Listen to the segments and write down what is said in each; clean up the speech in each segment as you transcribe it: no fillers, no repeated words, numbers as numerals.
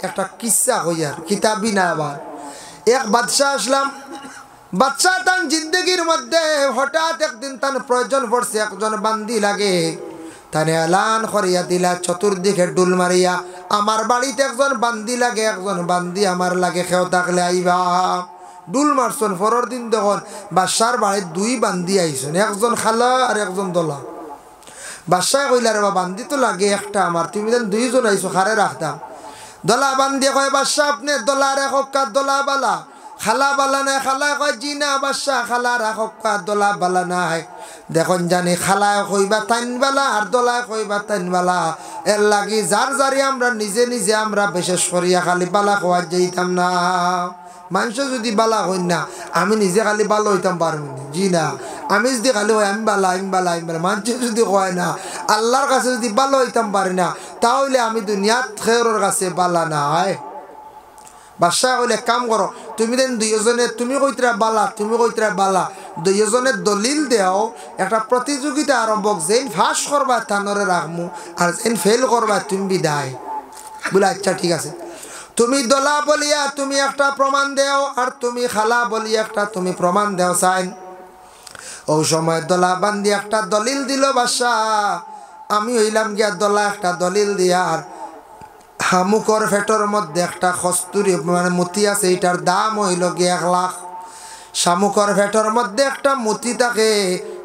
একটা কিসসা হইয়ার কিতাবি না আবার এক বাদশাহ আসলাম বাদশাহ তার জিন্দগির মধ্যে হঠাৎ একদিন তার প্রয়োজন পড়ছে একজন বান্দি লাগে তানে এলান করিয়া দিলা চতুর্দিকে ডুল মারিয়া আমার বাড়িতে একজন বান্দি লাগে একজন বান্দি আমার লাগে কেউ থাকলে আইবা ডুল মারছন পরের দিন তখন বাদশার বাড়ির দুই বান্দি আইসন একজন খালা আর একজন দলা বাদশাহ কইলা রে বান্দি তো লাগে একটা আমার তুমি দেন দুইজন আইসো খারে রাখতাম দলা বান্দি কয় বাদশাহ আপনি দলা রেখা দলা বালা খালা বালা নাই খালা কয় জি না বাদশাহ খালা রাখা দলা বালা নাই দেখুন জানি খালায় কইবা তাইন বালা আর দলায় কইবা তাইন বালা এর লাগি যার যারি আমরা নিজে নিজে আমরা বিশেষ করিয়া খালি বালা খোয়া যাইতাম না মানুষ যদি বালা হই না আমি নিজে খালি ভালো হইতাম পারবো না জি না আমি যদি খালি হয় আমি বালা আমি বালা আমি বালা মানুষ যদি কয় না আল্লাহর কাছে যদি ভালো হইতাম পারি না তাহলে আমি দুনিয়াত খেয়রের কাছে বালা না হয় বাদশাহ কইলে কাম করো তুমি দেন দুইজনে তুমি কইতরা বালা তুমি কইতরা বালা দুইজনের দলিল দেও একটা প্রতিযোগিতা আরম্ভ যেন ফাঁস করবা তানরে রাখমু আর যেন ফেল করবা তুমি বিদায় বলে আচ্ছা ঠিক আছে তুমি দলা বলিয়া তুমি একটা প্রমাণ দেও আর তুমি খালা বলিয়া একটা তুমি প্রমাণ দেও চাইন ও সময় দলা বান্দি একটা দলিল দিল বাদশাহ আমি হইলাম গিয়া দলা একটা দলিল দিয়ার হামুকর ফেটর মধ্যে একটা কস্তুরি মানে মতি আছে এটার দাম হইল গিয়ে 1 লাখ শামুকর ফেটর মধ্যে একটা মতি থাকে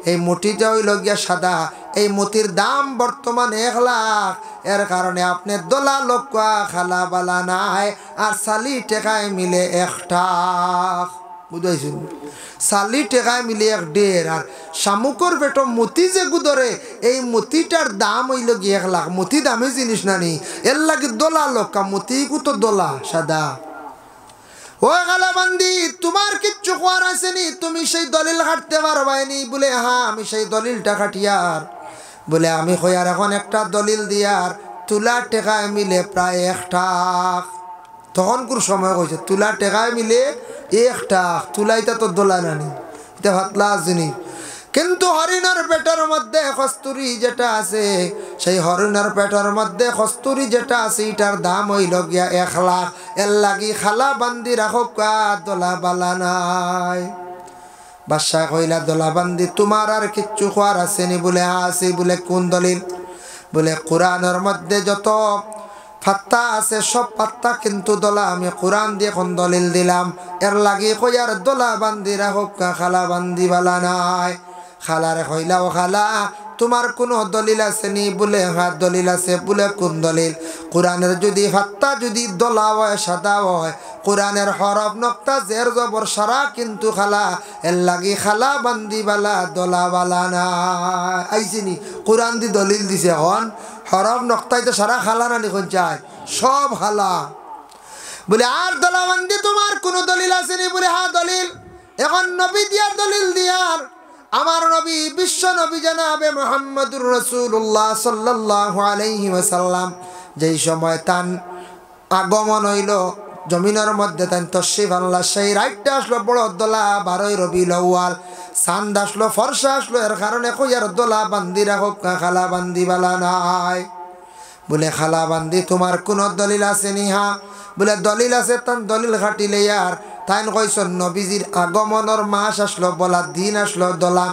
এই মতিটা হইল গিয়া সাদা এই মতির দাম বর্তমানে 1 লাখ এর কারণে আপনি দলা লোকা খালা বালা নাই আর সালি টেকায় মিলে একটা বুঝাইছেন সালি টেকায় মিলে 1.5 আর শামুকর ফেটো মতি যে গুদরে এই মতিটার দাম হইল গিয়ে 1 লাখ মতি দামি জিনিস না নি এর লাগে দলা লোকা মতি কুতো দলা সাদা ও গালা বান্দি তোমার কিচ্ছু করার আছে নি তুমি সেই দলিল কাটতে পারবাইনি বলে হ্যাঁ আমি সেই দলিলটা কাটিয়ার বলে আমি কইয়ার এখন একটা দলিল দিয়ার তুলা টেকায় মিলে প্রায় 1 টাক তখন কোন সময় কইছে তুলা টেকায় মিলে 1 টাক তুলাইটা তো দোলা নানি এটা ভাতলা জিনিস কিন্তু হরিণের পেটের মধ্যে কস্তুরি যেটা আছে সেই হরিণের পেটের মধ্যে কস্তুরি যেটা আছে এটার দাম হইল গিয়া 1 লাখ এর লাগি খালা বান্দি রাখো দলা বালা নাই বাদশাহ কইলা দলা বান্দি তোমার আর কিচ্ছু খোয়ার আছে নি বলে আছে বলে কোন দলিল বলে কোরআনের মধ্যে যত পাত্তা আছে সব পাত্তা কিন্তু দলা আমি কোরআন দিয়ে কোন দলিল দিলাম এর লাগি কইয়ার দলা বান্দি রাখো খালা বান্দি বালা নাই খালারে কইলা ও খালা তোমার কোনো দলিল আছে নি বলে হ্যাঁ দলিল আছে বলে কোন দলিল কোরআনের যদি পাত্তা যদি দলা হয় সাদা হয় কোরআনের হরফ নক্তা জের জবর সারা কিন্তু খালা এর লাগি খালা বান্দি বালা দলা বালা না আইছিনি কোরআন দি দলিল দিছে হন হরফ নক্তাই তো সারা খালা না লিখন চায় সব খালা বলে আর দলা বান্দি তোমার কোনো দলিল আছে নি বলে হ্যাঁ দলিল এখন নবী দিয়া দলিল দিয়ার আমার নবী বিশ্ব নবী জনাবে মুহাম্মদুর রাসূলুল্লাহ সাল্লাল্লাহু আলাইহি ওয়াসাল্লাম যেই সময় তান আগমন হইল জমিনের মধ্যে তান তশরিফ আনলা সেই রাইটটা আসলো বড় দলা 12 রবিউল আউয়াল চাঁদ আসলো ফর্সা আসলো এর কারণে কইয়ার দলা বান্দি রাখো খালা বান্দি বালা নাই বলে খালা বান্দি তোমার কোন দলিল আছে নি হ্যাঁ বলে দলিল আছে তান দলিল খাটিলে আর তাইন কইছেন নবীজির আগমনের মাস আসলো বলা দিন আসলো দলা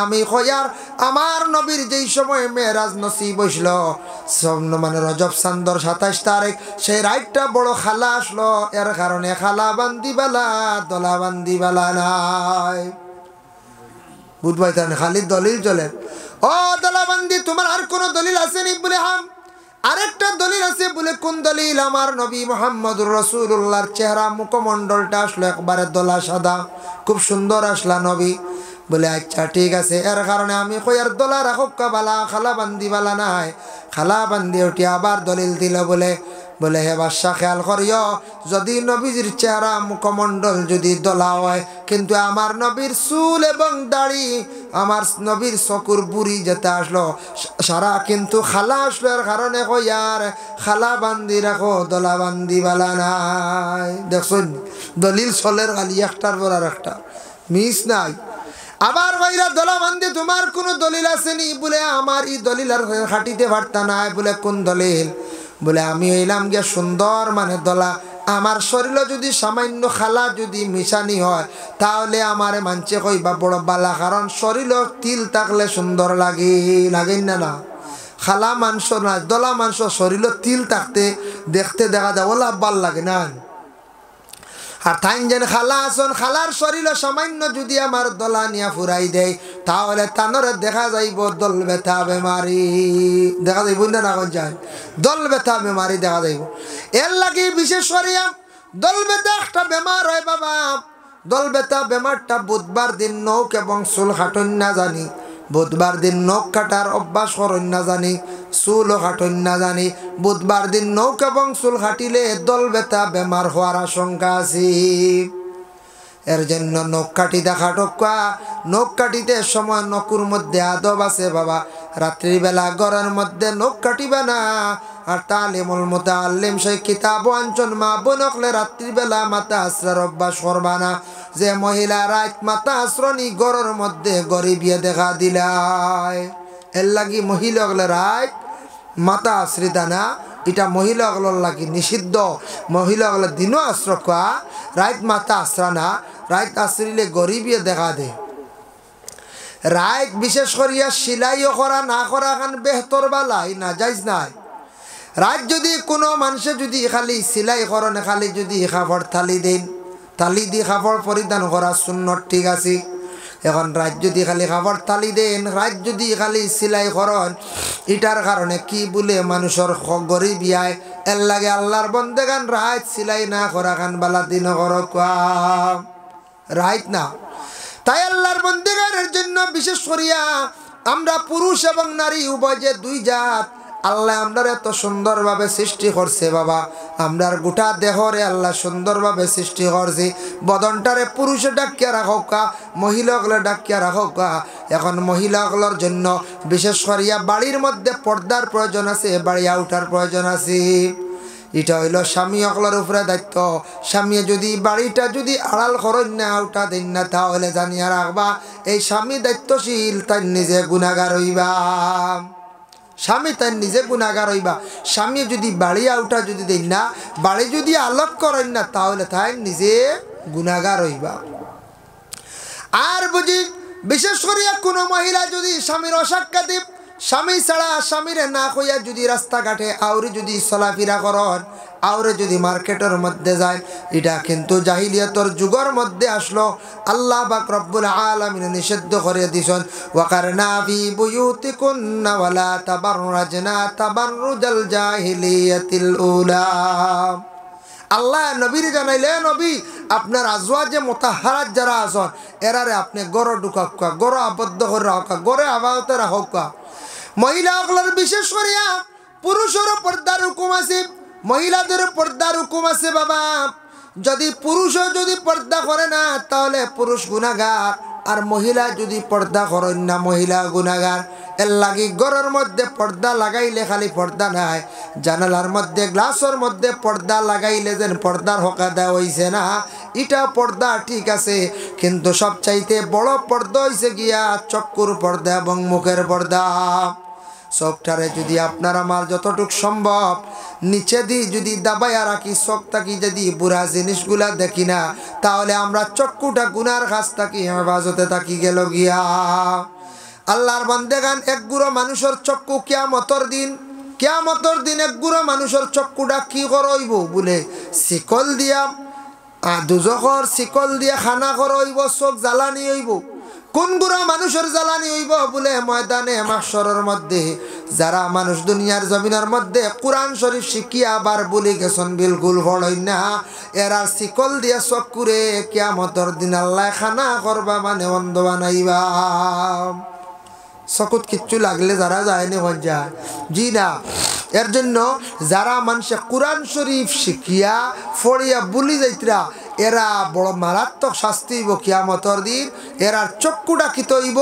আমি কইয়ার আমার নবীর যেই সময় মেরাজ নসিব হইছিল মানে রজব চান্দর 27 তারিখ সেই রাইটটা বড় খালা আসলো এর কারণে খালা বান্দি বালা দলা বান্দি বালা নাই বুঝবাই তান খালি দলিল চলে ও দলা বান্দি তোমার আর কোন দলিল আছে নি বলে হাম আরেকটা দলিল আছে বলে কোন দলিল আমার নবী মুহাম্মদুর রাসূলুল্লাহর চেহারা মুখমণ্ডলটা আসলো একবারে দলা সাদা খুব সুন্দর আসলা নবী বলে আচ্ছা ঠিক আছে এর কারণে আমি কইয়ার দলা রাখো বালা খালা বান্দি বালা নাই খালা বান্দি উঠি আবার দলিল দিল বলে বলে হে বাদশা খেয়াল করিও যদি নবীজির চেহারা মুখমণ্ডল যদি দলা হয় কিন্তু আমার নবীর চুল এবং দাড়ি আমার নবীর চকুর বুড়ি যেটা আসলো সারা কিন্তু খালা আসলো এর কারণে কইয়ার খালা বান্দি রাখো দলা বান্দি বালা নাই দেখুন দলিল চলের খালি একটার পর আর একটা মিস নাই আবার কইরা দলা বান্দি তোমার কোন দলিল আছে নি বলে আমার এই দলিল আর খাটিতে পারতা নাই বলে কোন দলিল বলে আমি হইলাম গিয়া সুন্দর মানে দলা, আমার শরীর যদি সামান্য খালা যদি মিশানি হয় তাহলে আমার মানছে কইবা বড় বালা, কারণ শরীর তিল থাকলে সুন্দর লাগে, লাগেন না? না, খালা মাংস না দলা মাংস শরীর তিল থাকতে দেখতে দেখা যায় ওলা ভাল লাগে না। আর তাই যেন খালা আসন, খালার শরীর সামান্য যদি আমার দলা নিয়া ফুরাই দেয় তাহলে তানরে দেখা যাইব দল ব্যথা বেমারি, দেখা যাইব না? না যায় দল ব্যথা বেমারি দেখা যাইব। এর লাগে বিশেষ করিয়া দল ব্যথা একটা বেমার হয় বাবা। দল ব্যথা বেমারটা বুধবার দিন নখ এবং চুল কাটন না জানি, বুধবার দিন নখ কাটার অভ্যাস করন না জানি, চুলও কাটন না জানি, বুধবার দিন নখ এবং চুল কাটিলে দল ব্যথা বেমার হওয়ার আশঙ্কা আছে। এর জন্য নখ কাটিতে খাটকা, নখ কাটিতে সময় নকুর মধ্যে আদব আছে বাবা। রাত্রিবেলা ঘরের মধ্যে নখ কাটিবে না। আর তালিমুল মুতাআল্লিম সেই কিতাব আঞ্চন মা বনকলে রাত্রিবেলা মাথা আশ্রার অভ্যাস করবা না। যে মহিলা রাত মাথা আশ্রনি ঘরের মধ্যে গরিবিয়ে দেখা দিলায়, এর লাগি মহিলাগুলো রাত মাথা আশ্রিতা না, এটা মহিলাগুলোর লাগি নিষিদ্ধ। মহিলাগুলো দিনও আশ্র খোয়া, রাত মাথা আশ্রা না, রাত আশ্রিলে গরিবিয়ে দেখা দে। রাত বিশেষ করিয়া সিলাইও করা না করা খান বেহতর বালাই না, যাইজ নাই। রাত যদি কোনো মানুষে যদি খালি সিলাই করনে খালি যদি কাপড় থালি দেন, থালি দিয়ে কাপড় পরিধান করা সুন্নত ঠিক আছে। এখন রাত যদি খালি কাপড় থালি দেন, রাত যদি খালি সিলাই করন, এটার কারণে কি বলে মানুষের গরিব আয়। এর লাগে আল্লাহর বন্দেগান রাত সিলাই না করা খান বালা দিন কর রাত না। তাই আল্লাহর বন্দেগানের জন্য বিশেষ করিয়া আমরা পুরুষ এবং নারী উভয় যে দুই জাত, আল্লাহ আমরা এত সুন্দরভাবে সৃষ্টি করছে বাবা। আমরার গোটা দেহরে আল্লাহ সুন্দরভাবে সৃষ্টি করছে। বদনটারে পুরুষে ডাকিয়া রাখা, মহিলাগুলো ডাকিয়া রাখা। এখন মহিলাগুলোর জন্য বিশেষ করিয়া বাড়ির মধ্যে পর্দার প্রয়োজন আছে, বাড়ি আউটার প্রয়োজন আছে। এটা হইল স্বামী অকলের উপরে দায়িত্ব। স্বামী যদি বাড়িটা যদি আড়াল করেন না, আউটা দেন না, তাহলে জানিয়া রাখবা এই স্বামী দায়িত্বশীল, তাই নিজে গুনাহগার হইবা। স্বামী তাই নিজে গুনাহগার হইবা। স্বামী যদি বাড়ি আউটা যদি দেন না, বাড়ি যদি আলোক করেন না, তাহলে তাই নিজে গুনাহগার হইবা। আর বুঝি বিশেষ করিয়া কোনো মহিলা যদি স্বামীর অসাক্ষাতে, স্বামী ছাড়া স্বামীরে না কইয়া যদি রাস্তাঘাটে আউরে যদি চলাফেরা করেন, আউরে যদি মার্কেটের মধ্যে যায়, এটা কিন্তু জাহিলিয়াতর যুগের মধ্যে আসলো। আল্লাহ পাক রব্বুল আলামিন নিষিদ্ধ করে দিছেন, ওয়াকারনা ফি বুয়ুতিকুন্না ওয়ালা তাবাররাজনা তাবাররুজাল জাহিলিয়াতিল উলা। আল্লাহ নবীর জানাইলে, নবী আপনার আজওয়াজে মুতাহহারাত যারা আছেন এরারে আপনি গড় ঢুকা, গড় আবদ্ধ করে রাখা, গড়ে আবাহতে রাখা। মহিলাগুলোর বিশেষ করিয়া পুরুষেরও পর্দার হুকুম আছে, মহিলাদের পর্দার হুকুম আছে বাবা। যদি পুরুষও যদি পর্দা করে না তাহলে পুরুষ গুনাহগার, আর মহিলা যদি পর্দা করেন না মহিলা গুনাহগার। এর লাগি ঘরের মধ্যে পর্দা লাগাইলে খালি পর্দা নাই, জানালার মধ্যে গ্লাসের মধ্যে পর্দা লাগাইলে যেন পর্দার হকা দেওয়া হয়েছে না, এটা পর্দা ঠিক আছে। কিন্তু সবচাইতে বড় পর্দা হয়েছে গিয়া চক্ষুর পর্দা এবং মুখের পর্দা। চোখটারে যদি আপনার আমার যতটুক সম্ভব নিচে দিয়ে যদি দাবাইয়া রাখি, চোখ থাকি যদি বুড়া জিনিসগুলা দেখি না, তাহলে আমরা চক্ষুটা গুনার কাছ থাকি হেফাজতে থাকি গেল গিয়া। আল্লাহর বান্দেগান এক গুঁড়ো মানুষের চক্ষু কিয়ামতের দিন এক গুঁড়ো মানুষের চক্ষুটা কি করইব বলে শিকল দিয়া, দুজখর শিকল দিয়া খানা করইব, চোখ জ্বালানি হইব। কোন গুঁড়া মানুষের জ্বালানি হইব বলে ময়দানে মাহশরের মধ্যে যারা মানুষ দুনিয়ার জমিনের মধ্যে কোরআন শরীফ শিখিয়া আবার বলি গেছেন বিলকুল ফড়ই না, এরা শিকল দিয়া চক্ষুরে কিয়ামতের দিন আল্লাহ খানা করবা মানে অন্ধ বানাইবা। চকুত কিচ্ছু লাগলে যারা যায়নি হন যায় জি না। এর জন্য যারা মানুষে কোরআন শরীফ শিখিয়া ফড়িয়া বুলি যাইতরা এরা বড় মারাত্মক শাস্তি হইব কিয়ামতের দিন। এরার চক্ষুটা কিত হইব,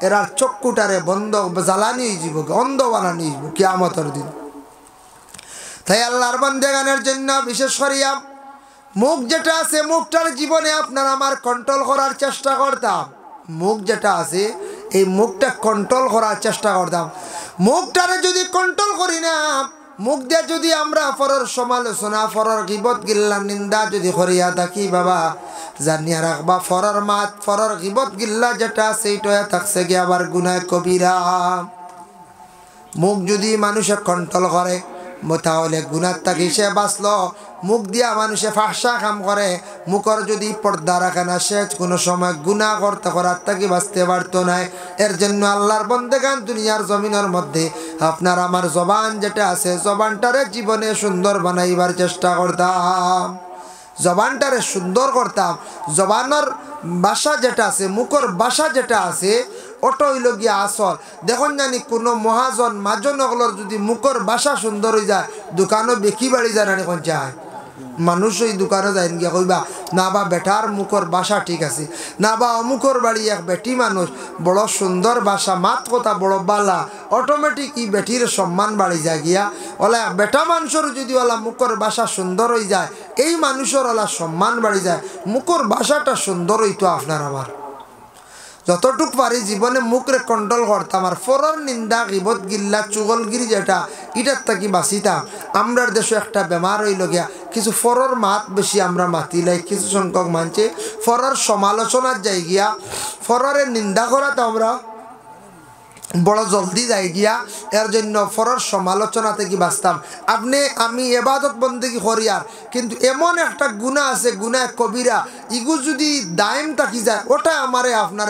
এরার চক্ষুটারে বন্ধ জ্বালানি হইব, অন্ধ বানানি হইব কিয়ামতের দিন। তাই আল্লাহর বান্দেগানের জন্য বিশেষ করিয়া মুখ যেটা আছে, মুখটার জীবনে আপনার আমার কন্ট্রোল করার চেষ্টা করতাম। মুখ যেটা আছে এই মুখটা কন্ট্রোল করার চেষ্টা করতাম। মুখটারে যদি কন্ট্রোল করি না মুখ দিয়ে যদি আমরা পরের সমালোচনা পরের গীবত গিল্লা নিন্দা যদি করিয়া থাকি বাবা জানিয়া রাখবা পরের মাত পরের গীবত গিল্লা যেটা সেইটা থাকছে গিয়ে আবার গুনাহ কবিরা। মুখ যদি মানুষে কন্ট্রোল করে তাহলে গুনার থাকি সে বাঁচলো। মুখ দিয়া মানুষে ফাঁসা কাম করে, মুখর যদি পর্দা রাখে না সে কোনো সময় গুনাহ করতে করার থাকি বাঁচতে পারতো না। এর জন্য আল্লাহর বন্দেগান দুনিয়ার জমিনের মধ্যে আপনার আমার জবান যেটা আছে জবানটারে জীবনে সুন্দর বানাইবার চেষ্টা করতাম, জবানটারে সুন্দর করতাম। জবানের ভাষা যেটা আছে মুখর ভাষা যেটা আছে ওটা হইল গিয়া আসল। দেখুন জানি কোনো মহাজন মাজন ওগুলোর যদি মুখর ভাষা সুন্দর হয়ে যায় দোকানও বেশি বাড়ি যায় না এখন চায় মানুষ ওই দোকানে যায় গিয়া কইবা না বা বেটার মুখর ভাষা ঠিক আছে, না বা অমুখর বাড়ি এক বেটি মানুষ বড় সুন্দর ভাষা মাত কথা বড় বালা, অটোমেটিক ই বেটির সম্মান বাড়ি যায় গিয়া। ওলা বেটা মানুষের যদি ওলা মুখর ভাষা সুন্দর হয়ে যায় এই মানুষের ওলা সম্মান বাড়ি যায়। মুখর ভাষাটা সুন্দর হইতো আপনার আমার। যতটুক পারি জীবনে মুখরে কন্ট্রোল করতাম আর ফরর নিন্দা গিবত গিল্লা চুগলগিরি যেটা এটার থাকি বাঁচিতাম। আমরার দেশে একটা বেমার হইল গিয়া কিছু ফরর মাত বেশি আমরা মাতিলাই, কিছু সংখ্যক মানছে ফরর সমালোচনার যাই গিয়া ফররের নিন্দা করাতে আমরা বড় জলদি যাই গিয়া। এর জন্য ফরর সমালোচনা থেকে বাঁচতাম। আপনি আমি এবাদত বন্দেগী করি আর কিন্তু এমন একটা গুণা আছে গুনাহ কবিরা ইগু যদি দায়েম থাকি যায় ওটা আমারে আপনার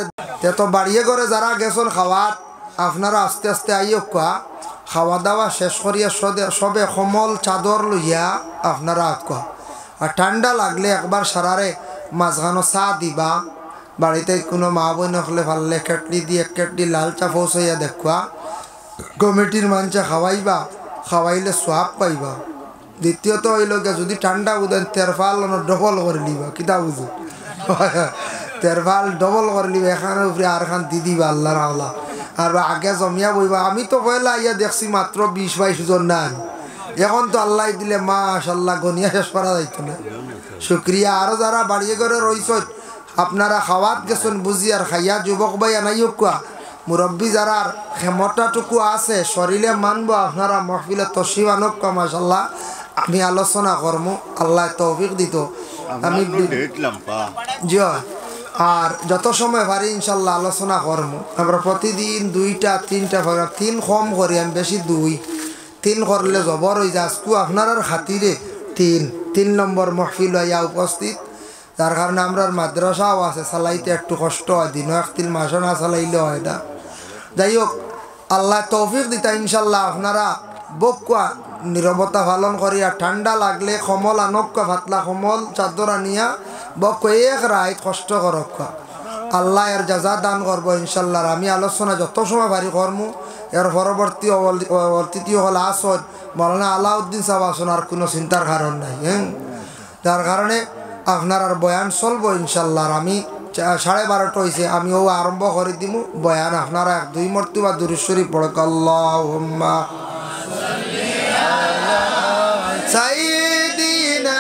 তো বাড়িয়ে করে যারা গেছেন খাওয়ার আপনারা আস্তে আস্তে আইও খাওয়া দাওয়া শেষ করিয়া সবে কমল চাদর লইয়া আপনারা আঁকা আর ঠান্ডা লাগলে একবার সারারে মাঝখানো চা দিবা। বাড়িতে কোনো মা বোন হলে ভাললে কেটলি দিয়ে এক কেটলি লাল চা পৌঁছাইয়া দেখুয়া কমিটির মানুষে খাওয়াইবা, খাওয়াইলে সোয়াব পাইবা। দ্বিতীয়ত হইল যদি ঠান্ডা উদেন তেরফাল ডবল করে নিবা, কিতা বুঝো তেরফাল ডবল করে নিবা এখানের উপরে আর খান দি দিবা আল্লাহর আল্লাহ। আর আগে জমিয়া বইবা। আমি তো পয়লা ইয়া দেখছি মাত্র 20-22 জন নান, এখন তো আল্লাহ দিলে মাশাআল্লাহ গনিয়া শেষ করা যাইতো না। শুক্রিয়া। আরও যারা বাড়িয়ে করে রইছ আপনারা খাওয়াত গেছেন বুঝি আর খাইয়া যুবক ভাই আনাইও কুয়া মুরব্বী যারা ক্ষমতাটুকু আছে শরীরে মানবো আপনারা মহফিলে তসিব আনক মাশাআল্লাহ। আমি আলোচনা করবো, আল্লাহ তৌফিক দিত। আমি জি আর যত সময় পারি ইনশাল্লাহ আলোচনা করবো। আমরা প্রতিদিন 2-3টা প্রোগ্রাম 3 কম করি, আমি বেশি 2-3 করলে জবর হয়ে যায়। আজকু আপনার খাতিরে 3 নম্বর মহফিল হইয়া উপস্থিত। যার কারণে আমরা মাদ্রাসাও আছে চালাইতে একটু কষ্ট হয়, দিন 1-3 মাসও না চালাইলে হয় না। যাই হোক আল্লাহ তৌফিক দিতা ইনশাল্লাহ আপনারা বকুয়া নীরবতা পালন করিয়া ঠান্ডা লাগলে কমল আনক্কা ফাতলা কমল চাদর আনিয়া বক এক রাত কষ্ট করক্কা আল্লাহ এর জাজা দান করবো ইনশাল্লাহ। আমি আলোচনা যত সময় পারি করমু। এর পরবর্তী অতিথি হল আসন মৌলানা আলাউদ্দিন সাহেব আসন, আর কোনো চিন্তার কারণ নাই। যার কারণে আপনার আর বয়ান চলবো ইনশাল্লাহ। আমি 12:30 হয়েছে, আমি ও আরম্ভ করে দিব বয়ান। আপনারা 1-2 মর্তবা দুরূদ শরীফ পড়ক। আল্লাহুম্মা সাইয়্যিদিনা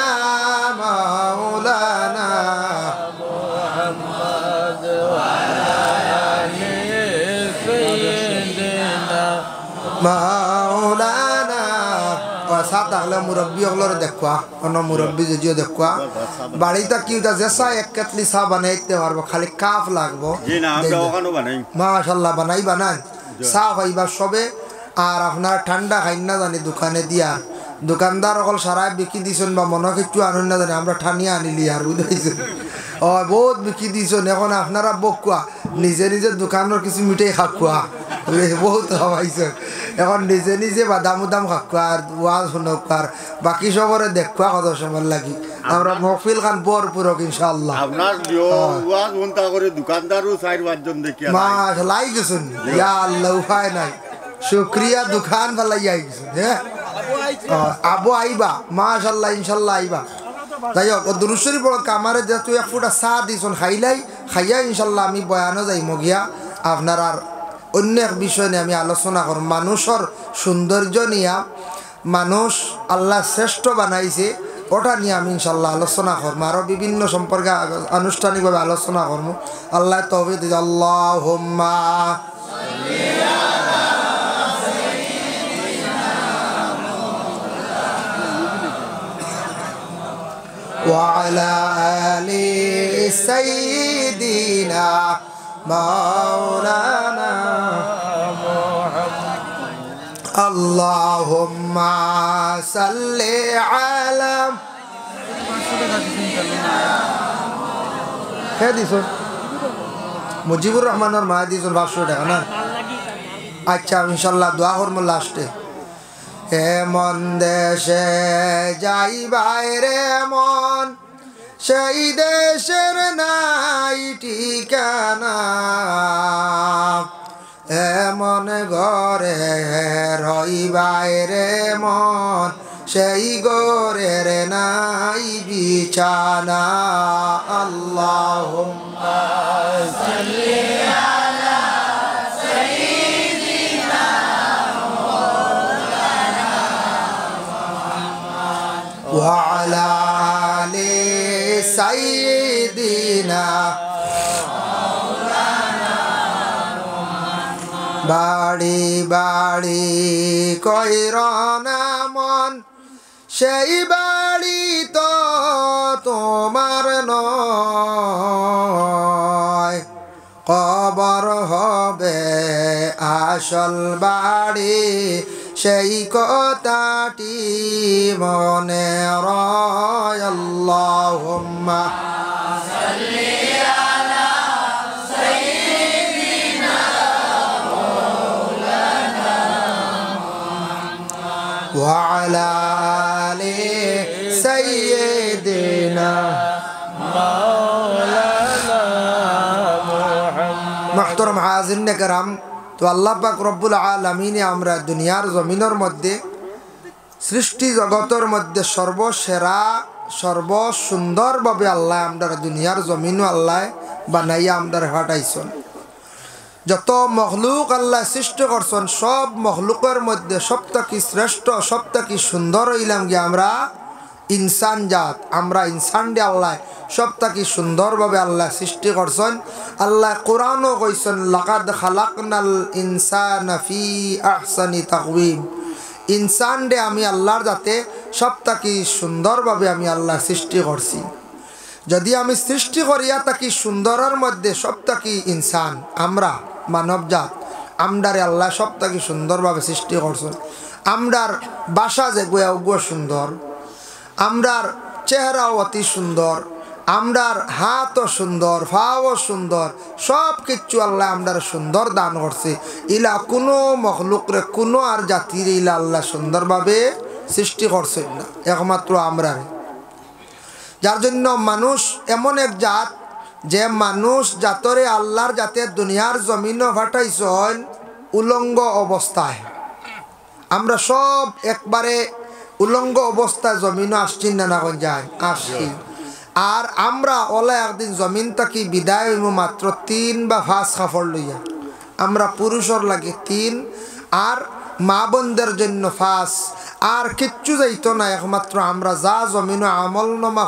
মাওলানা মুহাম্মদ ওয়া আলা আলি সাইয়্যিদিনা মাওলানা। সাত আগলে মুরব্বী হলর দেখুয়া অন্য মুরব্বী যদিও দেখুয়া বাড়িতে কি জেসা 1 কেটলি চা বানাইতে পারবো, খালি কাপ লাগবো। মাশাআল্লাহ বানাই চা খাইবা সবে। আর আপনার ঠান্ডা খাই না জানি দোকানে দিয়া দোকানদার অকল সারাই বিকি দিছেন বা মনে কিছু আনুন না জানি আমরা ঠানিয়া আনিলি আর বুঝাইছেন বহুত বিকি দিছেন। এখন আপনারা বকুয়া নিজে নিজে দোকানের কিছু মিঠাই খাকুয়া বহুত খাওয়াইছেন। এখন নিজে নিজে বাদাম উদাম খাকুয়া আর ওয়াজ শুনক আর বাকি সবরে দেখুয়া কত সময় লাগি। আমরা মহফিল খান ভরপুরক ইনশাআল্লাহ। মাশাআল্লাহ আই গেছেন ইয়া আল্লাহ উপায় নাই। শুক্রিয়া দোকান ভালাই আই গেছেন। হ্যাঁ আবু আইবা মাশাআল্লাহ ইনশাআল্লাহ আইবা। যাই হোক দুরূদ শরীফ পড়ক। আমারে যেহেতু 1 ফুটা চা দিছেন খাইলাই খাইয়া ইনশাআল্লাহ আমি বয়ানও যাইম গিয়া। আপনার আর অন্য এক বিষয় নিয়ে আমি আলোচনা করব। মানুষের সৌন্দর্য নিয়া মানুষ আল্লাহ শ্রেষ্ঠ বানাইছে ওটা নিয়ে আমি ইনশাআল্লাহ আলোচনা করবো। আরও বিভিন্ন সম্পর্কে আনুষ্ঠানিকভাবে আলোচনা করবো। আল্লাহ তৌফিক দিন। আল্লাহুম্মা সাল্লি আলা সাইয়্যিদিনা وعلى آل سيدنا مولانا اللهم صل على মুজিবুর রহমানের মা দিয়েছেন 500 টাকা না আচ্ছা ইনশাল্লাহ দোয়া করবো লাস্টে এমন দেশে যাই বাইরে মন সেই দেশের নাই ঠিকানা এমন ঘরে রই বাইরে মন সেই ঘরের নাই বিছানা আল্লাহুম্মা সাল্লি আলা সাইয়্যিদিনা মাওলানা মুহাম্মদ ওয়া আলা আলি সাইয়্যিদিনা মাওলানা মুহাম্মদ বাড়ি বাড়ি কইরনা মন সেই বাড়ি তো তোমার নয় কবর হবে আসল বাড়ি সেই কথাটি মনে রয় আল্লাহুম্মা সাল্লি আলা সাইয়্যিদিনা মাওলানা মুহাম্মদ ওয়া আলা سيدنا مولانا محمد محترم حاضرین کرام তো আল্লাহ পাক রব্বুল আলামিন আমরা দুনিয়ার জমিনের মধ্যে সৃষ্টি জগতের মধ্যে সর্বসেরা সর্বসুন্দরভাবে আল্লাহ আমরা দুনিয়ার জমিন আল্লাহ বানাইয়া আমরা হাঁটাইছেন যত মখলুক আল্লাহ সৃষ্টি করছেন সব মখলুকের মধ্যে সবথেকে শ্রেষ্ঠ সবথেকে সুন্দর হইলাম কি আমরা ইনসান জাত আমরা ইনসান দিয়ে আল্লাহ সবথেকে সুন্দরভাবে আল্লাহ সৃষ্টি করছেন আল্লাহ কোরআনও কইছেন লাকাদ খালাকনাল ইনসানা ফি আহসানি তাকওয়িম ইনসান দে আমি আল্লাহর যাতে সবথেকে সুন্দরভাবে আমি আল্লাহ সৃষ্টি করছি যদি আমি সৃষ্টি করিয়া থাকি সুন্দরের মধ্যে সবথেকে ইনসান আমরা মানবজাত আমরারে আল্লাহ সবথেকে সুন্দরভাবে সৃষ্টি করছেন আমরার বাসা যে গুয়া সুন্দর আমরার চেহারাও অতি সুন্দর আমরার হাতও সুন্দর পাও সুন্দর সব কিছু আল্লাহ আমরার সুন্দর দান করছে ইলা কোনো মখলুকরে কোনো আর জাতির ইলা আল্লাহ সুন্দরভাবে সৃষ্টি করছেন না একমাত্র আমরারে যার জন্য মানুষ এমন এক জাত যে মানুষ জাতরে আল্লাহর জাতে দুনিয়ার জমিনও ফাটাইছেন উলঙ্গ অবস্থায় আমরা সব একবারে উলঙ্গ অবস্থায় জমিনও আসছি না না যায় আসছি আর আমরা ওলা একদিন জমিন থাকি বিদায় হইব মাত্র 3 বা 5 কাপড় লইয়া আমরা পুরুষের লাগে 3 আর মা বোনদের জন্য 5 আর কিচ্ছু যাইতো না একমাত্র আমরা যা জমিন আমল নামা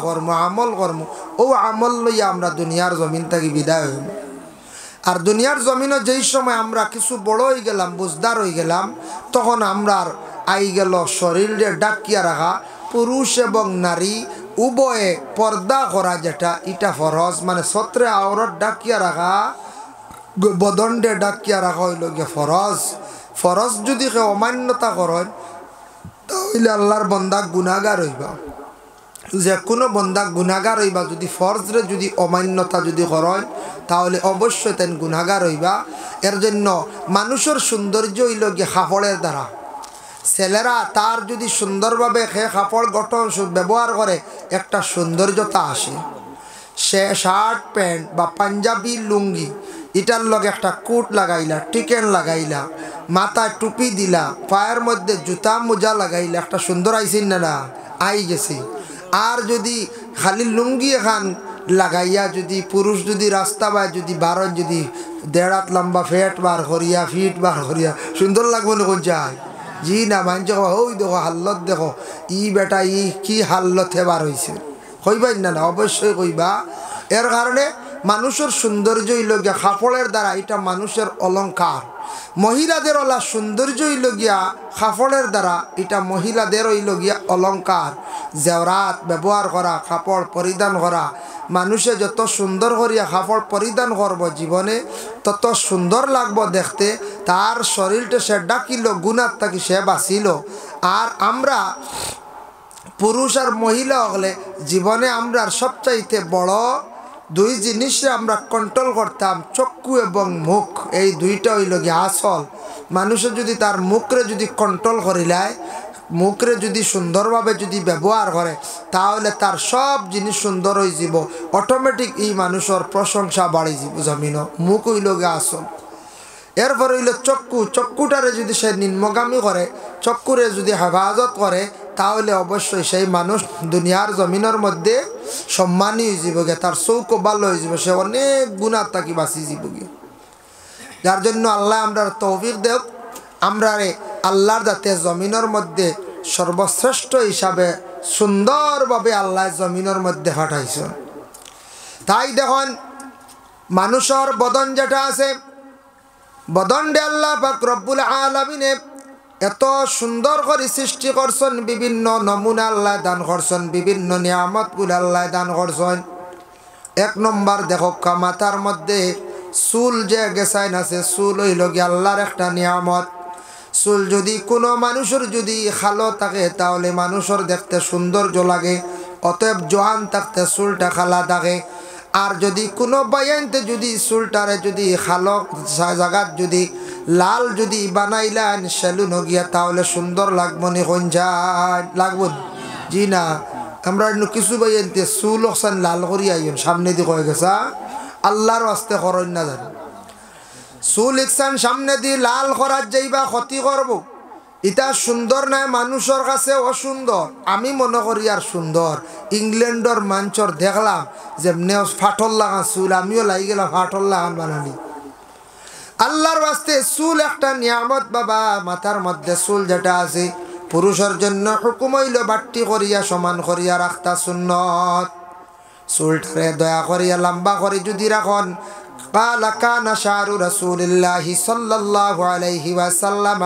আমল কর্ম ও আমল লইয়া আমরা দুনিয়ার জমিন থাকি বিদায় হইব আর দুনিয়ার জমিনে যেই সময় আমরা কিছু বড় হয়ে গেলাম বুঝদার হয়ে গেলাম তখন আমরা আই গেল শরীরে ডাকিয়া রাখা পুরুষ এবং নারী উভয়ে পর্দা করা যেটা এটা ফরজ মানে ছত্রে আওরত ডাকিয়া রাখা বদন্ডে ডাকিয়া রাখা হইল গিয়ে ফরজ ফরজ যদি কেউ অমান্যতা করেন তাহলে আল্লাহর বন্দা গুনাহগার হইবা যে কোনো বন্দা গুনাহগার হইবা যদি ফরজরে যদি অমান্যতা যদি করেন তাহলে অবশ্যই তেন গুনাহগার হইবা এর জন্য মানুষের সৌন্দর্য হইল গিয়ে কাপড়ের দ্বারা ছেলেরা তার যদি সুন্দরভাবে কাপড় গঠন ব্যবহার করে একটা সৌন্দর্যতা আসে সে শার্ট প্যান্ট বা পাঞ্জাবি লুঙ্গি এটার লগে একটা কোট লাগাইলা টিকেন লাগাইলা মাথায় টুপি দিলা পায়ের মধ্যে জুতা মোজা লাগাইলা একটা সুন্দর আইসিন না আই গেছে আর যদি খালি লুঙ্গি এখান লাগাইয়া যদি পুরুষ যদি রাস্তা বায় যদি বারণ যদি 1.5 হাত লম্বা ফেট বার করিয়া ফিট বার করিয়া সুন্দর লাগবে না কোন যায় জি না মানছে ওই দেখো হাল্লত দেখো ই বেটা ই কি হাল্লত হেবার হয়েছে কইবাই না না অবশ্যই কইবা এর কারণে মানুষের সৌন্দর্য হইল গিয়া কাপড়ের দ্বারা এটা মানুষের অলঙ্কার মহিলাদের ওলা সৌন্দর্য হইল গিয়া কাপড়ের দ্বারা এটা মহিলাদের হইল গিয়া অলঙ্কার জেওরাত ব্যবহার করা, কাপড় পরিধান করা। মানুষে যত সুন্দর করিয়া কাপড় পরিধান করব জীবনে তত সুন্দর লাগবো দেখতে। তার শরীরটা সে ডাকিল, গুণার থাকি সে বাঁচিল। আর আমরা পুরুষ আর মহিলা হলে জীবনে আমরা সবচাইতে বড় দুই জিনিসে আমরা কন্ট্রোল করতাম, চক্ষু এবং মুখ। এই দুইটা হইল গিয়ে আসল। মানুষে যদি তার মুখরে যদি কন্ট্রোল করিলায়, মুখরে যদি সুন্দরভাবে যদি ব্যবহার করে, তাহলে তার সব জিনিস সুন্দর হয়ে যাব। অটোমেটিক এই মানুষের প্রশংসা বাড়ি যাব জমিন। মুখ হইল গিয়ে আসল। এরপর হইল চক্ষু। চক্ষুটারে যদি সে নিম্নগামী করে, চক্ষুরে যদি হেফাজত করে, তাহলে অবশ্যই সেই মানুষ দুনিয়ার জমিনের মধ্যে সম্মানী হয়ে যাব গে, তার চৌক ভালো হয়ে যাব, সে অনেক গুণার তাকি বাঁচি যাব গে। যার জন্য আল্লাহ আমরা তৌফিক দেব, আমরা আল্লাহর যাতে জমিনের মধ্যে সর্বশ্রেষ্ঠ হিসাবে সুন্দরভাবে আল্লাহ জমিনের মধ্যে পাঠাইছেন। তাই দেখুন মানুষের বদন যেটা আছে, বদনডে আল্লাহ পাক রব্বুল আলামিনে এত সুন্দর করে সৃষ্টি করছেন, বিভিন্ন নমুনা আল্লাহ দান করছেন, বিভিন্ন নিয়ামতগুলো আল্লাহ দান করছেন। এক নম্বর দেখো মাথার মধ্যে চুল যে গেছাইন আছে, চুল হইল গিয়ে আল্লাহর একটা নিয়ামত। চুল যদি কোনো মানুষের যদি খালো থাকে তাহলে মানুষের দেখতে সৌন্দর্য লাগে। অতএব জোয়ান থাকতে চুলটা খালা থাকে। আর যদি কোনো বাইনতে যদি চুলটারে যদি খালো জায়গাত যদি লাল যদি বানাইলেন সেলুন গিয়া, তাহলে সুন্দর লাগবো নি? কোন যায় লাগবো? জি না। আমরা কিছু বাইনতে চুল ওখান লাল করি আইন সামনে দিয়ে কয়ে গেছা, আল্লাহর আস্তে করেন না জানি। চুল ইকসান সামনে দিয়ে লাল করার যাইবা ক্ষতি করব, এটা সুন্দর নাই, মানুষের কাছে অসুন্দর। আমি মনে করি আর সুন্দর। ইংল্যান্ডর মাঞ্চর দেখলাম যেমনি ফাটল লাগান চুল, আমিও লাগি গেলাম ফাটল লাগান বানানি। আল্লাহর বাস্তে চুল একটা নিয়ামত বাবা। মাথার মধ্যে চুল যেটা আছে পুরুষের জন্য হুকুম হইল বাট্টি করিয়া সমান করিয়া রাখতা সুন্নত। চুলটারে দয়া করিয়া লম্বা করে যদি রাখন। কালা কানা শাহরু রাসূলিল্লাহি সাল্লাল্লাহু আলাইহি ওয়াসাল্লাম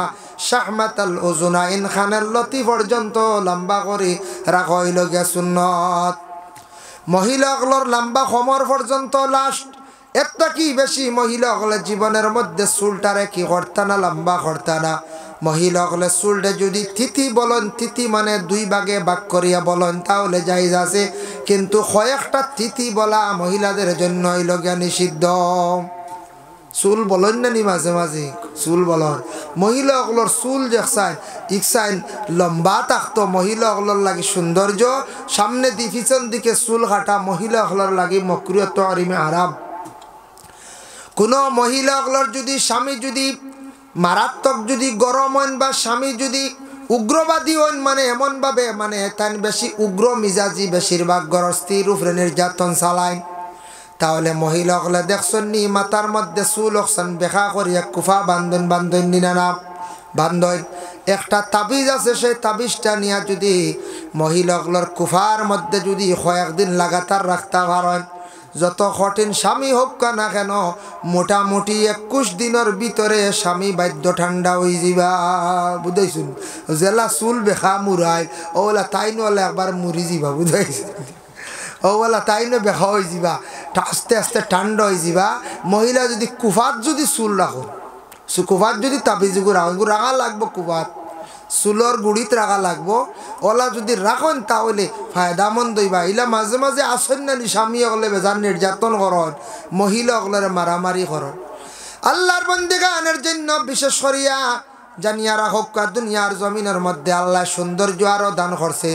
শাহমাতাল উযুনাইন খানাল লতি পর্যন্ত লম্বা করে রাখা হইল গিয়া সুন্নত। মহিলাগুলোর লম্বা কোমর পর্যন্ত লাস্ট। একটা কি বেশি মহিলাগুলোর জীবনের মধ্যে চুলটারে কি করতা না, লম্বা করতা না। মহিলাগুলো চুলটা যদি তিথি বলেন, তিথি মানে দুই ভাগে ভাগ করিয়া বলেন তাহলে জায়েজ আছে, কিন্তু কয়েকটা তিথি বলা মহিলাদের জন্য হইল গিয়া নিষিদ্ধ। চুল বলেন না নি মাঝে মাঝে চুল বলন। মহিলাগুলোর চুল দেখছেন ইকসাইন লম্বা থাকতো, মহিলাগুলোর লাগে সৌন্দর্য। সামনে দি পিছন দিকে চুল কাটা মহিলাগুলোর লাগে মকরুহ তাহরিমে হারাম। কোনো মহিলাগুলোর যদি স্বামী যদি মারাত্মক যদি গরম হন বা স্বামী যদি উগ্রবাদী হন, মানে এমনভাবে মানে তাই বেশি উগ্র মিজাজি, বেশিরভাগ গরস্তির উপরে নির্যাতন চালায়, তাহলে মহিলাগুলো দেখছেন নি মাথার মধ্যে চুল ওখান বেখা করিয়া কুফা বান্ধন বান্ধন নিনা না বান্ধন। একটা তাবিজ আছে, সেই তাবিজটা নিয়ে যদি মহিলাগুলোর কুফার মধ্যে যদি কয়েকদিন লাগাতার রাখতে পারেন, যত কঠিন স্বামী হোক না কেন মোটামুটি 21 দিনের ভিতরে স্বামী বাদ্য ঠান্ডা হয়ে যাবা। বুঝাইছুন? জেলা চুল বেখা মুরাই ওলা তাই নলে একবার মুড়ি যাবা। বুঝাইছেন? ওলা তাই ন বেখা হয়ে যাবা, আস্তে আস্তে ঠান্ডা হয়ে যাবা। মহিলা যদি কুফাত যদি চুল রাখো, কুফাত যদি তাবিজ রাখো, রাখা লাগবো কুফাত, চুলর গুড়িত রাখা লাগবো। ওলা যদি রাখেন তাহলে ফায়দামন্দ হইবা। ইলা মাঝে মাঝে আসেন না স্বামী অগলে বেজার নির্যাতন করন, মহিলা অগলের মারামারি করন। আল্লাহর বন্দেগানের জন্য বিশেষ করিয়া জানিয়া রাখক, দুনিয়ার জমিনের মধ্যে আল্লাহ সৌন্দর্য আরো দান করছে।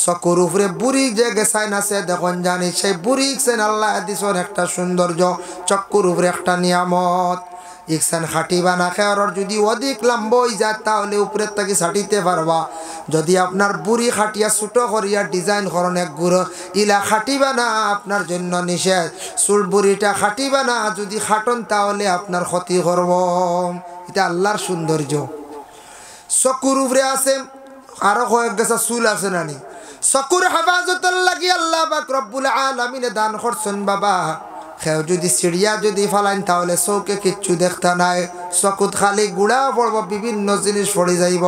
চকুর উপরে বুড়ি যে গেছাইন আছে দেখুন জানি, সেই বুড়ি ইকসেন আল্লাহ দিছেন একটা সৌন্দর্য, চকুর উপরে একটা নিয়ামত। ইকসান খাটিবা না খেয়ার যদি অধিক লম্বা হয়ে যায় তাহলে উপরের থেকে ছাটিতে পারবা। যদি আপনার বুড়ি খাটিয়া ছোটো করিয়া ডিজাইন করেন এক গুঁড়ো, ইলা খাটিবা না, আপনার জন্য নিষেধ। চুল বুড়িটা খাটিবা না, যদি খাটন তাহলে আপনার ক্ষতি করব। এটা আল্লাহর সৌন্দর্য। চকুর উপরে আছে আরো কয়েক গেছা চুল আছে নানি, চকুর হেফাজতের লাগি আল্লাহ পাক রব্বুল আলামিনে দান করছেন বাবা খেউ যদি সিঁড়িয়া যদি ফালাইন তাহলে চৌকে কিচ্ছু দেখতে নাই, চকুত খালি গুড়া পড়ব, বিভিন্ন জিনিস পড়ে যাইব।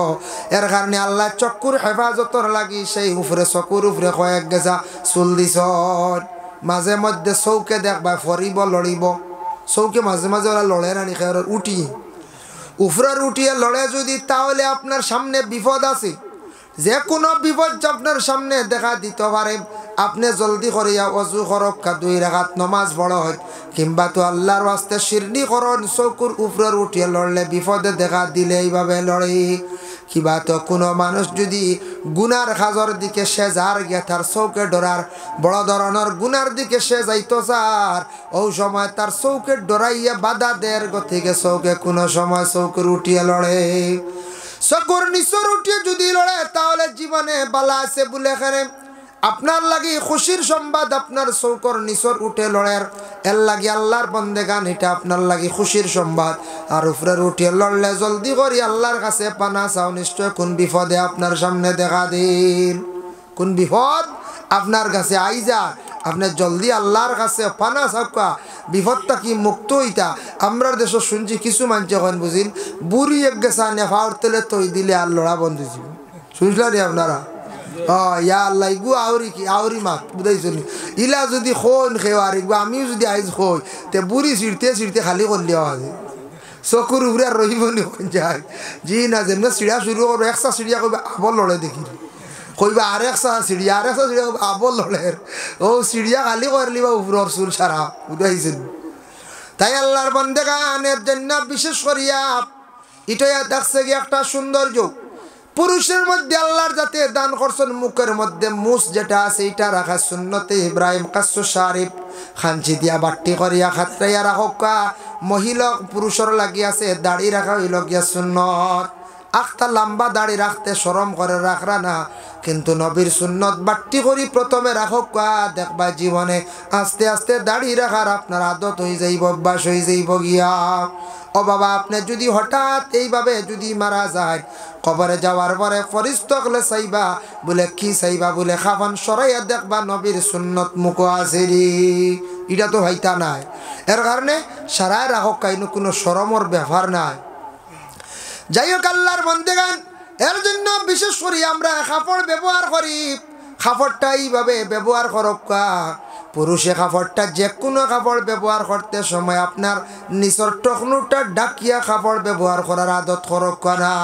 এর কারণে আল্লাহ চক্ষুর হেফাজতর লাগি সেই উপরে চকুর উপরে কয়েক গেছা চুল দিছ। মাঝে মধ্যে চৌকে দেখবা ফরিব লড়িব, চৌকে মাঝে মাঝে ওরা লড়ে রানি খেয়ে উঠি উপরের উঠিয়ে লড়ে যদি, তাহলে আপনার সামনে বিপদ আছে, যে কোনো বিপদ আপনার সামনে দেখা দিতে পারে। আপনি জলদি করিয়া অজু করক্কা 2 রাকাত নমাজ পড়ো হয়, কিংবা তো আল্লাহর ওয়াস্তে শিরনি করন, চৌকুর উপরের উঠিয়ে লড়লে বিপদে দেখা দিলে এইভাবে লড়ে। কিবা তো কোনো মানুষ যদি গুনার খাজর দিকে সে যার গিয়া তার চৌকে ডরার বড় ধরনের গুনার দিকে সে যাইতো চার, ওই সময় তার চৌকে ডরাইয়া বাধা দেয় গতিকে চৌকে কোনো সময় চৌকের উঠিয়ে লড়ে। চকুর নিচর উঠিয়ে যদি লড়ে তাহলে জীবনে বালা আছে বলে এখানে আপনার লাগি খুশির সংবাদ, আপনার চৌকর নিচর উঠে লড়ের এর লাগি আল্লাহর বন্দেগান, এটা আপনার লাগি খুশির সংবাদ। আর উপরের উঠিয়ে লড়লে জলদি করি আল্লাহর কাছে পানা চাও, নিশ্চয় কোন বিপদে আপনার সামনে দেখা দিন, কোন বিপদ আপনার কাছে আই যা, আপনি জলদি আল্লাহর কাছে পানা চাওকা, বিপদটা কি মুক্ত হইতা। আমরা দেশ শুনছি কিছু মানুষ এখন বুঝিন বুড়ি এক গেছা নেফাওর তেলে তৈ দিলে আর লড়া বন্ধ ছিল, শুনছিলেন আপনারা? ইয়া আল্লাহ ইগু আউরি কি আউরি মাত বুঝাইছনি, ইলা যদি খোন খেও আর ইগু আমিও যদি আইজ খই তে বুড়ি ছিঁড়তে ছিঁড়তে খালি করলে আছে চকুর উপরে আর রহিব নি যায়। জি না যেমন চিড়িয়া শুরু করবো, একসা চিড়িয়া কইবা আবল লড়ে দেখি, কইবা আর একসা চিড়িয়া, আর একসা চিড়িয়া আবল লড়ের, ও চিড়িয়া খালি করলি বা উপরের চুল সারা বুঝাইছেন। তাই আল্লাহর বন্দেগানের জন্য বিশেষ করিয়া ইটাইয়া দেখছে কি একটা সৌন্দর্য পুরুষের মধ্যে আল্লাহর যাতে দান করছেন, মুখের মধ্যে মুস যেটা আছে এটা রাখা সুন্নতে ইব্রাহিম কাসু শারিফ খাঞ্চি দিয়া বাট্টি করিয়া খাতরাইয়া রাখা। মহিলা পুরুষের লাগি আছে দাড়ি রাখা হইল গিয়া সুন্নত। আখটা লম্বা দাড়ি রাখতে শরম করে রাখরা না, কিন্তু নবীর সুন্নত বাট্টি করি প্রথমে রাখা, দেখবা জীবনে আস্তে আস্তে দাড়ি রাখার আপনার আদত হয়ে যাইব, অভ্যাস হয়ে যাইব গিয়া। ও বাবা, আপনি যদি হঠাৎ এইভাবে যদি মারা যায়, কবরে যাওয়ার পরে ফরিস্তা হলে চাইবা বলে কি চাইবা বলে খাফান সরাইয়া দেখবা নবীর সুন্নত মুখ আছে রে, এটা তো হইতা নাই। এর কারণে সারায় রাখক, কাইনো কোনো শরমর ব্যাপার নাই। যাই হোক আল্লাহর বন্দেগান, এর জন্য বিশেষ করে আমরা কাপড় ব্যবহার করি, কাপড়টা এইভাবে ব্যবহার করক্কা। পুরুষে কাপড়টা যে কোনো কাপড় ব্যবহার করতে সময় আপনার নিচর টকনুটা ডাকিয়া কাপড় ব্যবহার করার আদত করক্কা না।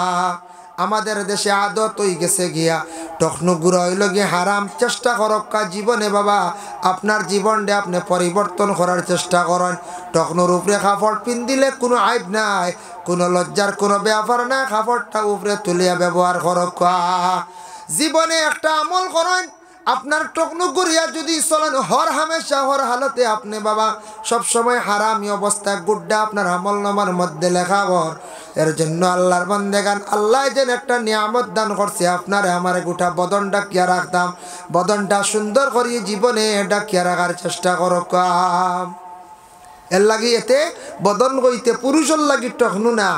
আমাদের দেশে আদত হয়ে গেছে গিয়া টকনু গুঁড়ো হইল গিয়ে হারাম, চেষ্টা করক্কা জীবনে বাবা আপনার জীবনটা আপনি পরিবর্তন করার চেষ্টা করেন। টকনুর উপরে কাপড় পিন্দিলে কোনো আইব নাই, কোনো লজ্জার কোনো ব্যাপার না, কাপড়টা উপরে তুলিয়া ব্যবহার করক্কা। জীবনে একটা আমল করেন, আপনার টকনু গুড়িয়া যদি চলেন হর হামেশা হর হালতে আপনি বাবা সবসময় হারামি অবস্থায় গুড্ডা আপনার আমল নামার মধ্যে লেখাবর। এর জন্য আল্লাহর বন্দেগান, আল্লাহ যেন একটা নিয়ামত দান করছে আপনারে আমার গোটা বদন ডাকিয়া রাখতাম, বদনটা সুন্দর করিয়ে জীবনে ডাকিয়া রাখার চেষ্টা করক। এর লাগি এতে বদন কইতে পুরুষের লাগি টকনু না,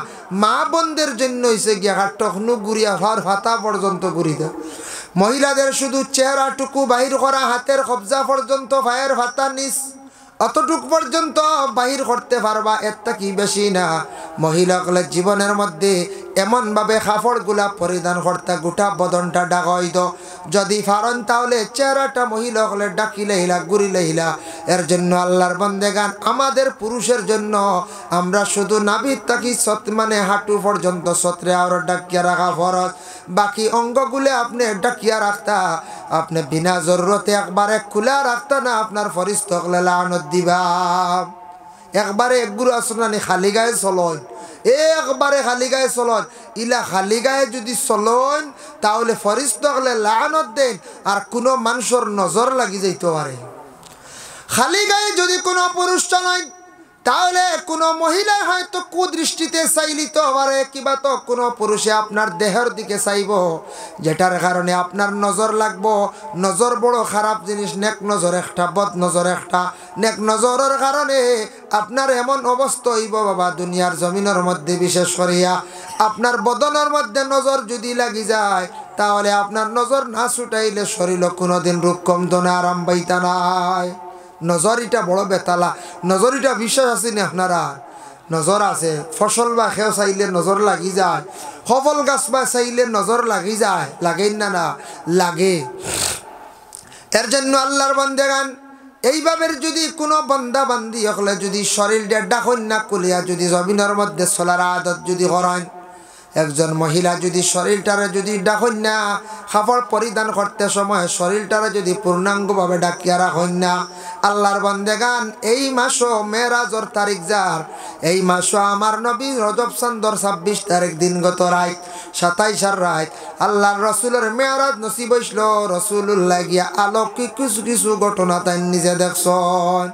মা বোনদের জন্য হয়েছে গিয়া টকনু গুড়িয়া ভার ফাতা পর্যন্ত গুড়ি দেয়। মহিলাদের শুধু চেহারাটুকু বাহির করা, হাতের কবজা পর্যন্ত, পায়ের ফাতা নিচ অতটুক পর্যন্ত বাহির করতে পারবা, এরটা কি বেশি না। মহিলাগুলোর জীবনের মধ্যে এমনভাবে কাপড়গুলা পরিধান করতে গোটা বদনটা ডাকাইত, যদি পারেন তাহলে চেহারাটা মহিলাগুলো ডাকিলে হিলা ঘুরিলে হিলা। এর জন্য আল্লাহর বন্দেগান, আমাদের পুরুষের জন্য আমরা শুধু নাভির তাকি মানে হাঁটু পর্যন্ত ছত্রে আর ডাকিয়া রাখা ফরজ, বাকি অঙ্গগুলো আপনি ডাকিয়া রাখতা, আপনি বিনা জরুরতে একবারে খোলা রাখতা না, আপনার ফরিস্তা হলে লানত দিবা। একবারে একগুরু আসনানি খালি গায়ে চলন, একবারে খালি গায়ে চলন, ইলা খালি গায়ে যদি চলন তাহলে ফরিস্তা হলে লানত দেন, আর কোনো মানুষের নজর লাগি যাইতে পারে। খালি গায়ে যদি কোনো পুরুষ চলেন তাহলে কোনো মহিলা হয়তো কুদৃষ্টিতে চাইলিতে পারে, কিবা তো কোনো পুরুষে আপনার দেহের দিকে চাইব, যেটার কারণে আপনার নজর লাগবো। নজর বড় খারাপ জিনিস, নেক নজর একটা, বদ নজর একটা। নেক নজরের কারণে আপনার এমন অবস্থা হইব বাবা দুনিয়ার জমিনের মধ্যে, বিশেষ করিয়া আপনার বদনের মধ্যে নজর যদি লাগি যায় তাহলে আপনার নজর না ছুটাইলে শরীর কোনোদিন রূপ কমতো না, আরাম পাইতা নাই। নজরিটা বড় বেতালা। নজরিটা বিশ্বাস আছে না আপনারা? নজর আছে। ফসল বা খেও চাইলে নজর লাগি যায়, সফল গাছ বা চাইলে নজর লাগি যায়, লাগেই না? না লাগে। এর জন্য আল্লাহর বান্দাগান এইভাবে যদি কোনো বান্দা বান্দি হলে যদি শরীরটা ডাকন না কুলিয়া যদি জমিনের মধ্যে চলার আদত যদি করেন, একজন মহিলা যদি শরীরটারে যদি ডাকন না কাপড় পরিধান করতে সময় শরীরটারে যদি পূর্ণাঙ্গভাবে ডাকিয়া রাখেন না, আল্লাহর বান্দাগান এই মাসও মেরাজর তারিখ যার, এই মাসও আমার নবী রজব চন্দ্র 26 তারিখ দিন গত রাত 27 রাত আল্লাহর রসুলের মেরাজ নসিব হইল। রসুলুল্লাহ গিয়া আলোকিক কিছু কিছু ঘটনা তাই নিজে দেখছেন।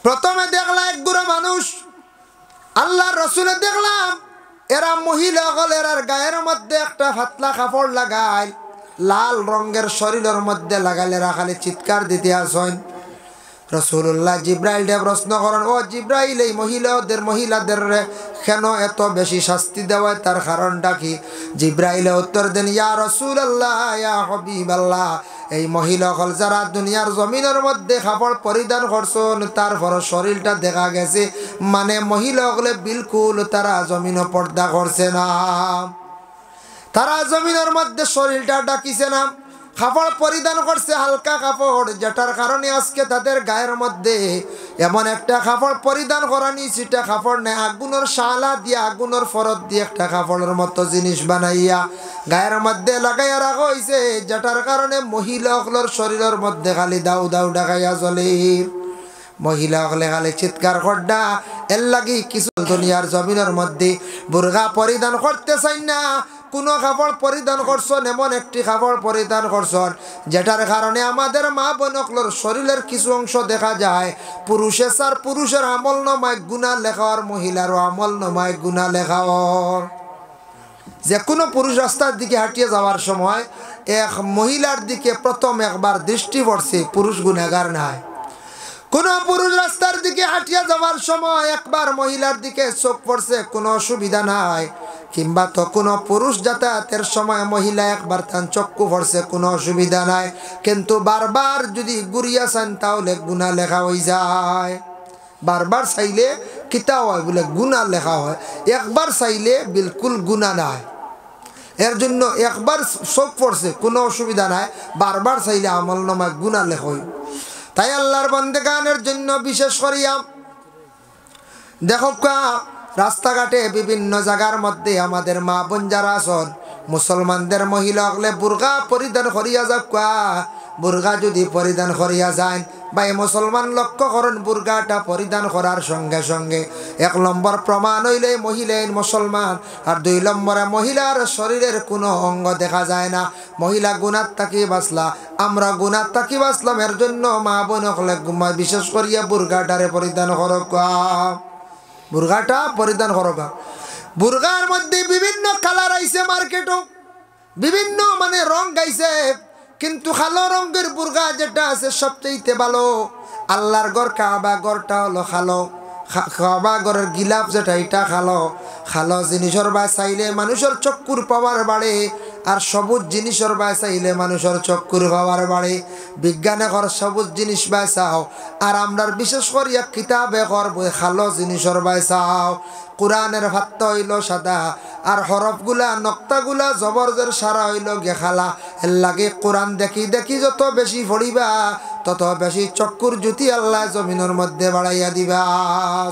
প্রথমে দেখলা এক গুড়া মানুষ, আল্লাহর রসুলে দেখলাম এরা মহিলা হল, এরার গায়ের মধ্যে একটা পাতলা কাপড় লাগায়, লাল রঙের শরীরের মধ্যে লাগাইলে রাখালে চিৎকার দিতে আসেন। রসুল্লাহ জিব্রাইলকে প্রশ্ন করেন, ও জিব্রাইল, এই মহিলাদের কেন এত বেশি শাস্তি দেওয়ায়, তার কারণটা কি? জিব্রাইলে উত্তর দেন, ইয়া রাসূলুল্লাহ, ইয়া হাবিবাল্লাহ, এই মহিলা হল যারা দুনিয়ার জমিনের মধ্যে কাপড় পরিধান করছেন, তারপর শরীরটা দেখা গেছে, মানে মহিলা হলে বিলকুল তারা জমিন পর্দা করছে না, তারা জমিনের মধ্যে শরীরটা ডাকিছে না, কাপড় পরিধান করছে হালকা কাপড়, যেটার কারণে আজকে তাদের গায়ের মধ্যে এমন একটা কাপড় পরিধান করানি, সেটা কাপড় নেই, আগুনের শালা দিয়ে আগুনের ফরত দিয়ে একটা কাপড়ের মতো জিনিস বানাইয়া গায়ের মধ্যে লাগাইয়া রাখা হয়েছে, যেটার কারণে মহিলাগুলোর শরীরের মধ্যে খালি দাউ দাউ ডাকাইয়া জ্বলে। মহিলা হলে খালি চিৎকার করডা। এর লাগি কিছু দুনিয়ার জমিনের মধ্যে বুরকা পরিধান করতে চাই না, কোনো কাপড় পরিধান করছেন, এমন একটি কাপড় পরিধান করছেন যেটার কারণে আমাদের মা বোনগুলোর শরীরের কিছু অংশ দেখা যায়। পুরুষের আমল নমায় গুনাহ লেখাওয়ার, মহিলারও আমল নমায় গুনাহ লেখাওয়ার। যে কোনো পুরুষ রাস্তার দিকে হাঁটিয়ে যাওয়ার সময় এক মহিলার দিকে প্রথম একবার দৃষ্টি পড়ছে, পুরুষ গুনাহগার নাই। কোন পুরুষ রাস্তার দিকে হাঁটিয়া যাওয়ার সময় একবার মহিলার দিকে চোখ পড়ছে, কোনো অসুবিধা নাই। কিংবা তো কোনো পুরুষ যাতায়াতের সময় মহিলা একবার তার চক্ষু পড়ছে, কোনো অসুবিধা নাই। কিন্তু বারবার যদি ঘুরিয়া চান তাহলে গুনাহ লেখা হয়ে যায়। বারবার চাইলে কিতা হয় বলে গুনাহ লেখা হয়, একবার চাইলে বিলকুল গুনাহ নাই। এর জন্য একবার চোখ পড়ছে কোনো অসুবিধা নাই, বারবার চাইলে আমল নামায় গুনাহ লেখা হয়। তাই আল্লাহর বান্দাগানের জন্য বিশেষ করিয়া দেখো রাস্তাঘাটে বিভিন্ন জায়গার মধ্যে আমাদের মা বোন যারা আছেন, মুসলমানদের মহিলা হলে বুরকা পরিধান করিয়া যাক। বুরকা যদি পরিধান করিয়া যায় বা মুসলমান লক্ষ্য করেন, বুরকাটা পরিধান করার সঙ্গে সঙ্গে 1 নম্বর প্রমাণ হইলে মহিলা মুসলমান, আর 2 নম্বরে মহিলার শরীরের কোনো অঙ্গ দেখা যায় না। মহিলা গুনাহ থাকি বাঁচলা, আমরা গুনাহ থাকি বাঁচলাম। এর জন্য মা বোন হলে বিশেষ করিয়া বুরকাটারে পরিধান করক, বুরকাটা পরিধান করক। বুরকার মধ্যে বিভিন্ন কালার আইছে, মার্কেটও বিভিন্ন মানে রং গাইছে, কিন্তু কালো রঙের বুরকা যেটা আছে সবচেয়ে ভালো। আল্লাহর ঘর কাবা ঘরটা হলো কালো, কাবা ঘরের গিলাফ যেটা এটা কালো। কালো জিনিসের বা চাইলে মানুষের চক্ষুর পাওয়ার বাড়ে, আর সবুজ জিনিসের বা চাইলে মানুষের চক্ষুর পাওয়ার বাড়ে। বিজ্ঞানে কর সবুজ জিনিস বাই চাও, আর আমরা বিশেষ করিয়া কিতাবে কর কালো জিনিসের বাই চাও। কোরআনের ভাত হইল সাদা, আর হরফগুলা নক্তাগুলা জবরজের সারা হইল গেখালা। এর লাগে কোরআন দেখি দেখি যত বেশি পড়িবা তত বেশি চক্ষুর জ্যোতি আল্লাহ জমিনের মধ্যে বাড়াইয়া দিবা।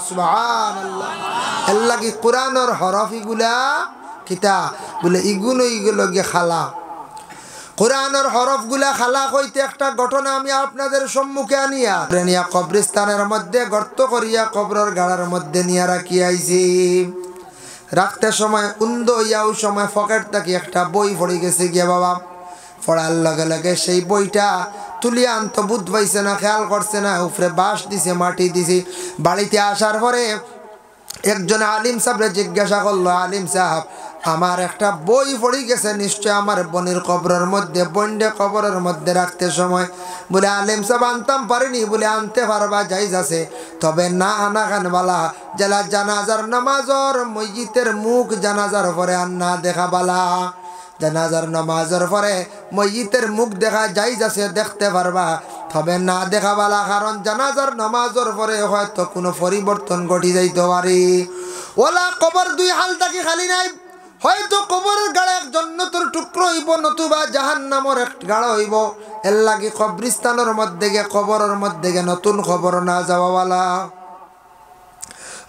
সুবহানাল্লাহ। এর লাগে কোরআনের হরফিগুলা কিতা বলে ইগুলো গেখালা। কোরআনের হরফগুলা খালা কইতে একটা ঘটনা আমি আপনাদের সম্মুখে আনিয়া কবরস্থানের মধ্যে গর্ত করিয়া কবরের গাড়ার মধ্যে নিয়ে রাখি আইছি। রাখতে সময় ইয়াও সময় পকেট থেকে একটা বই পড়ে গেছে গিয়া বাবা। পড়ার লগে লগে সেই বইটা তুলিয়া আনতো, বুধ পাইছে না, খেয়াল করছে না, উপরে বাঁশ দিছে, মাটি দিছে। বাড়িতে আসার পরে একজন আলিম সাহেবরে জিজ্ঞাসা করলো, আলিম সাহেব আমার একটা বই পড়ে গেছে, নিশ্চয় আমার বোনের কবরের মধ্যে, বন্ডে কবরের মধ্যে রাখতে সময়। বলে আলিম সাহেব আনতাম পারিনি। বলে আনতে পারবা, যাইজ আছে, তবে না আনা খান বালা, জেলা জানাজার নামাজর মসজিদের মুখ জানাজার পরে আন্না দেখা বালা। জানাজার নামাজের পরে মসজিদের মুখ দেখা যাইজ আছে, দেখতে পারবা, তবে না দেখা বালা, কারণ জানাজার নামাজের পরে হয়তো কোনো পরিবর্তন ঘটি যাইতে পারে। ওলা কবর দুই হাল থাকি খালি নাই, হয়তো কবরের গাড়া এক জান্নাতের টুকরো হইব, নতুবা জাহান্নামের এক গাড়া হইব। এর লাগি কবরস্থানের মধ্যে গে, কবরের মধ্যে গে নতুন খবর না যাওয়াওয়ালা।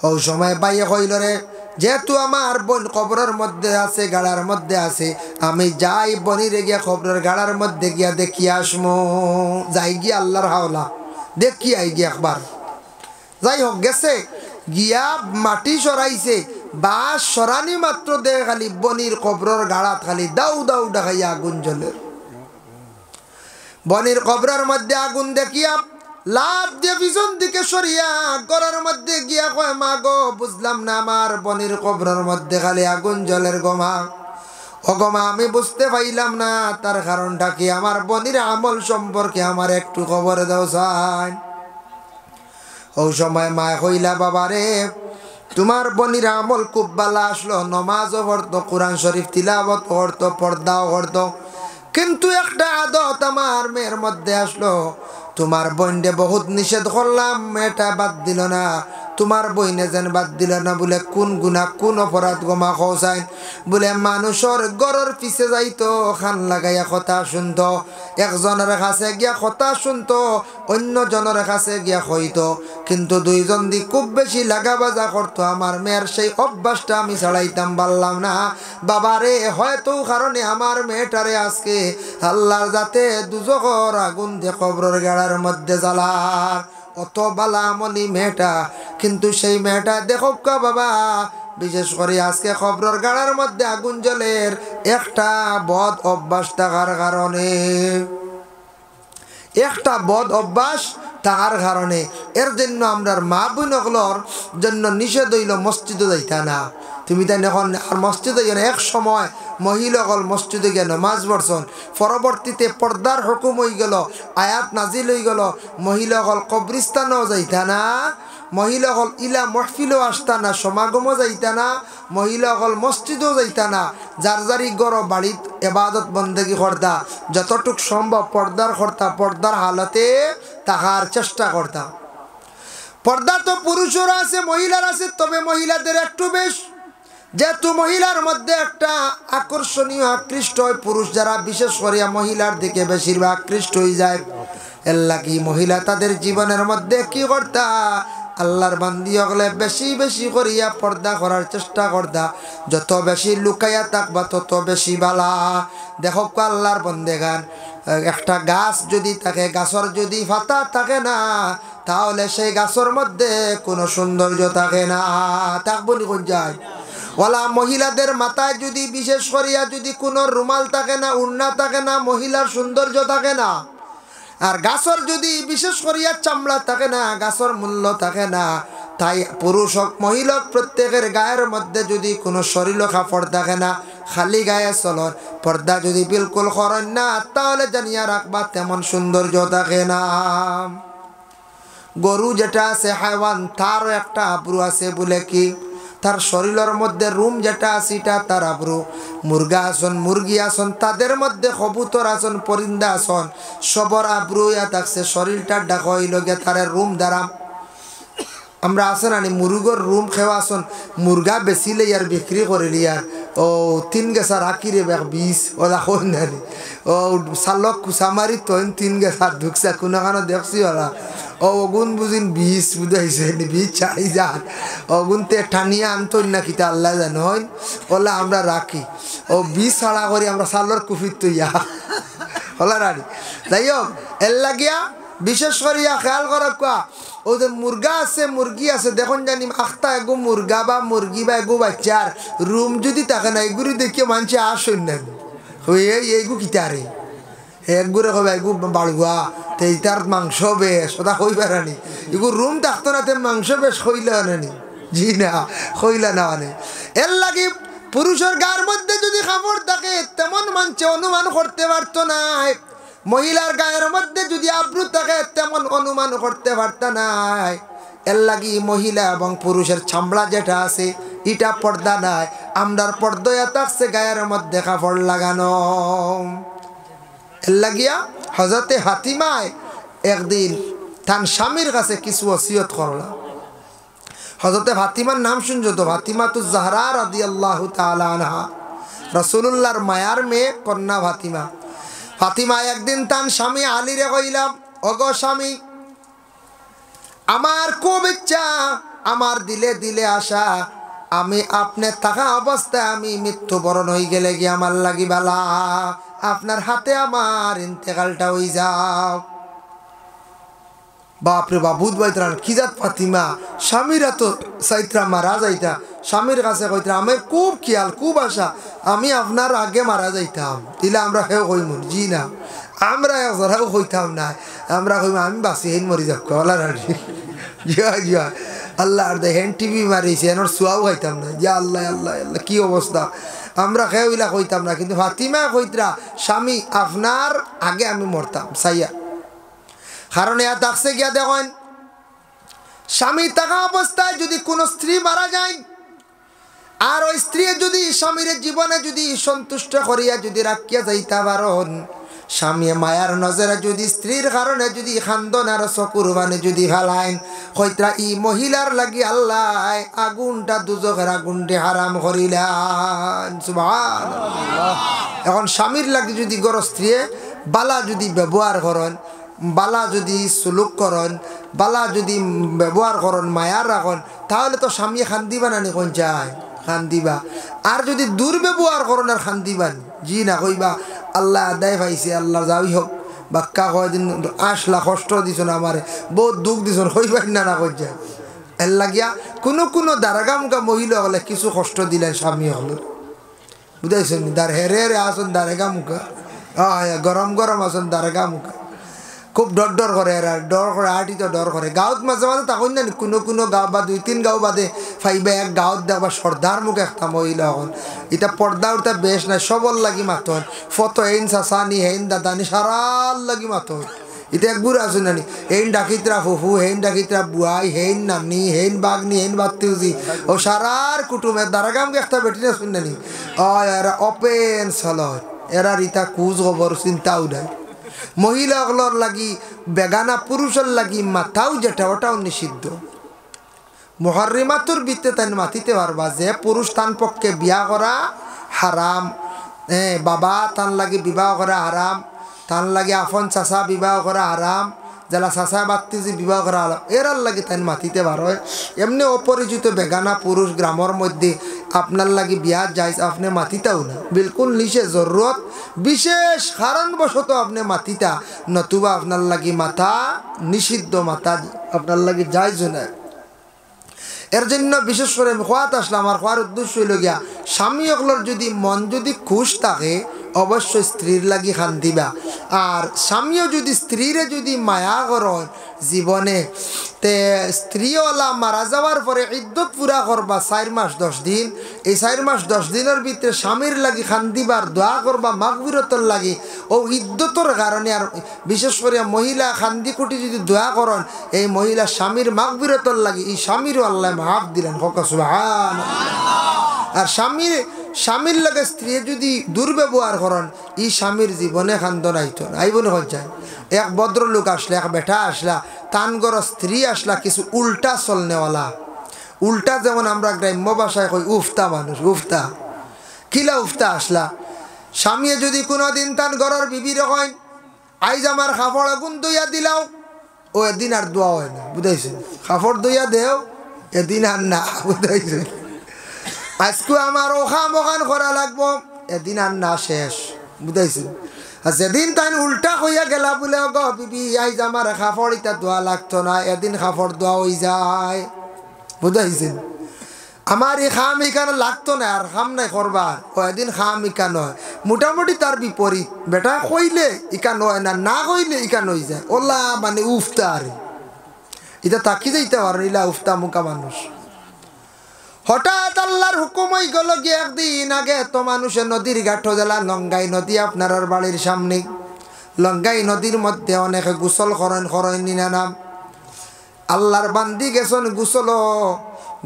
ও সময় বাইয়ে কইল রে, যেহেতু আমার বোন কবরের মধ্যে আছে, গাড়ার মধ্যে আছে, আমি যাই বনিরে গিয়া কবরের গাড়ার মধ্যে গিয়া দেখি আসমো। যাই গিয়া আল্লাহর হাওলা দেখি আই গিয়া একবার। যাই হোক গেছে গিয়া মাটি সরাইছে, বাস সরানি মাত্র দে খালি বনির কবরের গাড়াত খালি দাউ দাউ ডাকাইয়া আগুন জ্বলে। বনির কবরের মধ্যে আগুন দেখিয়া লাভ দিয়ে পিছন দিকে সরিয়া ঘরের মধ্যে গিয়া কয়, মা গো বুঝলাম না, আমার বনির কবরের মধ্যে খালি আগুন জ্বলের গমা। ও গমা, আমি বুঝতে পাইলাম না তার কারণটা কি, আমার বনির আমল সম্পর্কে আমার একটু খবর দাও চাই। ও সময় মা কইলা, বাবা রে, তোমার বনির আমল খুব ভালো আসলো, নমাজও পড়তো, কোরআন শরীফ তিলাওয়াত করতো, পর্দাও করতো, কিন্তু একটা আদত আমার মেয়ের মধ্যে আসলো। তোমার বইনে বহুত নিষেধ করলাম, মেয়েটা বাদ দিল না। তোমার বইনে যেন বাদ দিল না বলে কোন গুণা কোন অপরাধ গমা খোঁজাই বলে মানুষের গরর পিছে যাইতো, খান লাগাইয়া কথা শুনতো, একজনের কাছে গিয়া কথা শুনতো, অন্য জনের কাছে গিয়া কইতো, কিন্তু দুইজন দি খুব বেশি লাগা বাজা করতো। আমার মেয়ের সেই অভ্যাসটা আমি ছাড়াইতাম পারলাম না। বাবারে, হয়তো কারণে আমার মেয়েটারে আজকে আল্লাহর যাতে দুজখর আগুন দিয়ে কবরের গাড়ার মধ্যে জ্বালার। অত বালা আমলি মেয়েটা, কিন্তু সেই মেয়েটা দেখো কা বাবা, বিশেষ করে আজকে কবরের গাড়ার মধ্যে আগুন জ্বলের একটা বদ অভ্যাস থাকার কারণে, একটা বদ অভ্যাস থাকার কারণে। এর জন্য আমরা মা বোনগুলোর জন্য নিষেধ হইল মসজিদে যাইতা না। তুমি তাই এখন আর মসজিদে গেলে এক সময় মহিলাগল মসজিদে গিয়ে নামাজ পড়ছন, পরবর্তীতে পর্দার হুকুম হয়ে গেল, আয়াত নাজিল হয়ে গেল, মহিলাগল কবরিস্তানও যাইতা না, মহিলাগল ইলা মহফিলও আসতা না, সমাগমও যাইতা না, মহিলাগল মসজিদও যাইতা না। যার যারি গড় বাড়িত এবাদত বন্দেগি করতা, যতটুক সম্ভব পর্দার করতা, পর্দার হালতে তাহার চেষ্টা করতা। পর্দা তো পুরুষের আছে, মহিলার আছে, তবে মহিলাদের একটু বেশ, যেহেতু মহিলার মধ্যে একটা আকর্ষণীয় আকৃষ্ট হয়, পুরুষ যারা বিশেষ করিয়া মহিলার দিকে বেশিরভাগ আকৃষ্ট হয়ে যায়। এর লাগি মহিলা তাদের জীবনের মধ্যে কি করতা, আল্লাহর বান্দি হলে বেশি বেশি করিয়া পর্দা করার চেষ্টা করতা। যত বেশি লুকাইয়া থাকবা তত বেশি বালা। দেখো আল্লাহর বন্দেগান, একটা গাছ যদি থাকে, গাছের যদি পাতা থাকে না, তাহলে সেই গাছের মধ্যে কোনো সৌন্দর্য থাকে না, থাকবো নি কোন যায়। ওলা মহিলাদের মাথায় যদি বিশেষ করিয়া যদি কোনো রুমাল থাকে না, উড়না থাকে না, মহিলার সৌন্দর্য থাকে না। আর গাছর যদি বিশেষ করিয়া চামড়া থাকে না, গাছর মূল্য থাকে না। তাই পুরুষ হোক মহিলা প্রত্যেকের গায়ের মধ্যে যদি কোনো শরীর কাপড় থাকে না, খালি গায়ে চলন, পর্দা যদি বিলকুল করেন না, তাহলে জানিয়া রাখবা তেমন সৌন্দর্য থাকে না। গরু যেটা আছে হাইওয়ান, তারও একটা আব্রু আছে বলে কি, তার শরীরের মধ্যে রুম যেটা আছে এটা তার আব্রু। মুরগা আসন, মুরগি আসন, তাদের মধ্যে কবুতর আসন, পরিন্দা আসন, সবর আব্রু ইয়া থাকছে, শরীরটা ডাকা হইল গে তার রুম দ্বারা। আমরা আসেন আনি মুরগর রুম খেওয়া আসন, মুরগা বেচিলে ইয়ার বিক্রি করিলি আর ও 3 গেছা রাখি রে বেক 20 ওলা কই নানি ও সালক কুসামারি তৈন 3 গেছা ঢুকছে কোনখানে দেখছি ওরা ও ওগুন বুঝিন 20 বুঝাইছে 20 চাই যান ওগুনতে টানিয়া আনতই না কিতা আল্লাহ জানে হই ওলা আমরা রাখি ও 20 ছাড়া করি আমরা সালর কুফিত তৈয়া ওলা রানি যাই হোক এর লাগিয়া বিশেষ করিয়া খেয়াল করা কোয়া ও যে মুরগা আছে মুরগি আছে দেখুন জানি আখতা এগো মুরগা বা মুরগি বা এগো বাচ্চার রুম যদি থাকে না এগুলি দেখিয়ে মানুষে আসেন না হয়ে এইগু কিতারে একগুড়ে কবে এগু বাড়ুয়া তার মাংস বেশ ওটা হই পারানি এগু রুম থাকতো না তেম মাংস বেশ হইলে আনেনি জি না হইলা না আনে এর লাগে পুরুষের গার মধ্যে যদি কাপড় থাকে তেমন মানুষে অনুমান করতে পারতো না মহিলার গায়ের মধ্যে যদি আব্রু থাকে তেমন অনুমান করতে পারত না এর লাগি মহিলা এবং পুরুষের চামড়া যেটা আছে এটা পর্দা নাই আমরার পর্দা থাকছে গায়ের মধ্যে কাপড় লাগানো এর লাগিয়া হযরতে হাতিমায় একদিন তার স্বামীর কাছে কিছু ওসিয়ত করলা। হযরতে ফাতিমার নাম শুনছো তো? ফাতিমাতুজ জাহরা রাদিয়াল্লাহু তাআলা আনহা, রাসূলুল্লাহর মায়ার মেয়ে কন্যা ফাতিমা। ফাতিমা একদিন তার স্বামী আলীরে কইলাম, ওগো স্বামী, আমার খুব ইচ্ছা, আমার দিলে দিলে আশা, আমি আপনি থাকা অবস্থায় আমি মৃত্যুবরণ হয়ে গেলে গিয়ে আমার লাগি বালা, আপনার হাতে আমার ইন্তেকালটা হয়ে যাও। বাপরে বাপ, বুধবাইতরা কি জাত ফাতিমা, স্বামীরা তো সাইত্রা মারা যাইতা, স্বামীর কাছে কইতা আমার খুব খেয়াল খুব আশা, আমি আপনার আগে মারা যাইতাম, দিলে আমরা হেও কইমুন। জি না, আমরা একজরাও কইতাম না, আমরা কইম আমি বাঁচি হেন মরি যাব কলার আর জিয়া জিয়া আল্লাহ আর দেখেন টিভি মারিছে এনার সোয়াও খাইতাম না। যে আল্লাহ আল্লাহ আল্লাহ কি অবস্থা, আমরা খেয়েলা কইতাম না, কিন্তু ফাতিমা কইতরা স্বামী আপনার আগে আমি মরতাম সাইয়া। কারণ ইয়া দেখছে গিয়া দেখেন, স্বামী থাকা অবস্থায় যদি কোনো স্ত্রী মারা যায় আর ওই স্ত্রী যদি স্বামীর জীবনে যদি সন্তুষ্ট করিয়া যদি রাখিয়া যাইতে পারেন, স্বামী মায়ার নজরে যদি স্ত্রীর কারণে যদি খান্দন আর চকুর মানে যদি ফেলাইন, কইতরা ই মহিলার লাগি আল্লাহ আগুনটা দুজখের আগুনটি হারাম করিলেন। সুবহানাল্লাহ। এখন স্বামীর লাগি যদি গর স্ত্রী বালা যদি ব্যবহার করেন, বালা যদি সুলুক করেন, বালা যদি ব্যবহার করেন, মায়ার রাখেন, তাহলে তো স্বামী খান্দিবা না কোন যায় খান্দিবা। আর যদি দুর্ব্যবহার করেন আর খান্দিবান, জি না কইবা আল্লাহ আদায় পাইছে, আল্লাহ যাই হোক বাক্কা কয়দিন আসলা কষ্ট দিছ না আমারে, বহুত দুঃখ দিছ, কইবাই না না কই যায়। এর লাগিয়া কোনো দারাগামুখা মহিলা হলে কিছু কষ্ট দিলেন স্বামী হল, বুঝাইছেন? দার হেরে হেরে আসুন দারেগা মুখা, গরম গরম আসুন দারেগা মুখা, খুব ডর ডর করে, এরা ডর করে, আটি তো ডর করে। গাঁৱত মাঝে মাঝে তখন জানি কোনো গাঁও বা 2-3 গাঁও বাদে ফাইবা এক গাঁৱত দেখবা সর্দার মুখে একটা মহিলা হন, এটা পর্দা উঠা বেশ নাই, সবল লাগি মাতন, ফটো হেন চাচানি হেন দাদানি সারাল লাগি মাতন। এটা একবার আসুন নানি, হেন ডাকিতরা ফুফু, হেন ডাকিতরা বুয়াই, হেন নানি, হেন বাগনি, হেন বাত্তিউজি, ও সারার কুটুমের দারাগামকে একটা বেটি না শুন নানি, এরা ওপেন চলত, এরা রিতা কুজ খবর চিন্তাও নাই। মহিলাগুলোর লাগি বেগানা পুরুষের লাগি মাথাও যেটা ওটাও নিষিদ্ধ। মুহাররিমাতুর ভিত্তিতে তাই মাতিতে পারবা যে পুরুষ তান পক্ষে বিয়া করা হারাম, বাবা তান লাগি বিবাহ করা হারাম, তান লাগি আফন চাচা বিবাহ করা হারাম, যারা চাচা বাত্তি যে বিবাহ করা হারাম, এরার লাগি তাই মাতিতে পারো। এমনি অপরিচিত বেগানা পুরুষ গ্রামের মধ্যে আপনার লাগি বিয়া যাইছে, আপনি মাতিতাও না, বিলকুল নিষে, জরুরত বিশেষ কারণবশত আপনি মাতিতা, নতুবা আপনার লাগি মাথা নিষিদ্ধ, মাথা আপনার লাগি যাইজ না। এর জন্য বিশেষ করে আমি খোয়াত আসলাম, আমার খোয়ার উদ্দেশ্য হইল গিয়া স্বামী অগলোর যদি মন যদি খুশ থাকে অবশ্যই স্ত্রীর লাগি খান দিবা। আর স্বামীও যদি স্ত্রীরে যদি মায়া করেন জীবনে, তে স্ত্রীওয়ালা মারা যাওয়ার পরে ইদ্যত পুরা করবা 4 মাস 10 দিন, এই 4 মাস 10 দিনের ভিতরে স্বামীর লাগি খান দিবার দোয়া করবা মাগফিরতর লাগি, ও ইদ্যতর কারণে। আর বিশেষ করে মহিলা খান্দি কুটি যদি দোয়া করেন, এই মহিলা স্বামীর মাগফিরতর লাগি, এই স্বামীরও আল্লাহ মাফ দিলেন, হোক সুবহানাল্লাহ। আর স্বামীর লাগে স্ত্রী যদি দুর্ব্যবহার করেন, এই স্বামীর জীবনে খান্দন আইত না, আইবনে হয়ে যায়। এক ভদ্রলোক আসলে, এক বেটা আসলা, তানগর স্ত্রী আসলা কিছু উল্টা চলনেওয়ালা, উল্টা যেমন আমরা গ্রাম্য ভাষায় কই উফতা মানুষ, উফতা কিলা উফতা আসলা। স্বামী যদি কোনোদিন তান ঘরের বিবির কইন আইজ আমার কাপড় আগুন দইয়া দিলাও, ও এদিন আর দোয়া হয় না, বুঝাইছে? কাপড় দইয়া দেও, এদিন আর না, বুঝাইছে? আজকে আমার ওখান ওখান করা লাগবো, এদিন আর না, শেষ, বুঝাইছে? আর যেদিন তাই উল্টা হইয়া গেলা বলে গো বিবি আইজ আমার কাপড় ইটা দোয়া লাগতো না, এদিন কাপড় দোয়া হয়ে যায়, বুঝাইছে? আমার এই খাম ইকানো লাগতো না, আর খাম নাই করবার, ও এদিন খাম ইকা নয়। মোটামুটি তার বিপরীত, বেটা কইলে ইকা নয় না, না কইলে ইকা নই যায়, ওলা মানে উফতা। আর এটা তাকি যাইতে পারে, ইলা উফতা মুখা মানুষ। হঠাৎ আল্লাহর হুকুম হয়ে গেল গিয়ে একদিন আগে তো মানুষের নদীর ঘাট জেলা লঙ্গাই নদী আপনার বাড়ির সামনে, লঙ্গাই নদীর মধ্যে অনেকে গোসল করেন নিনা নাম। আল্লাহর বান্দি গেছেন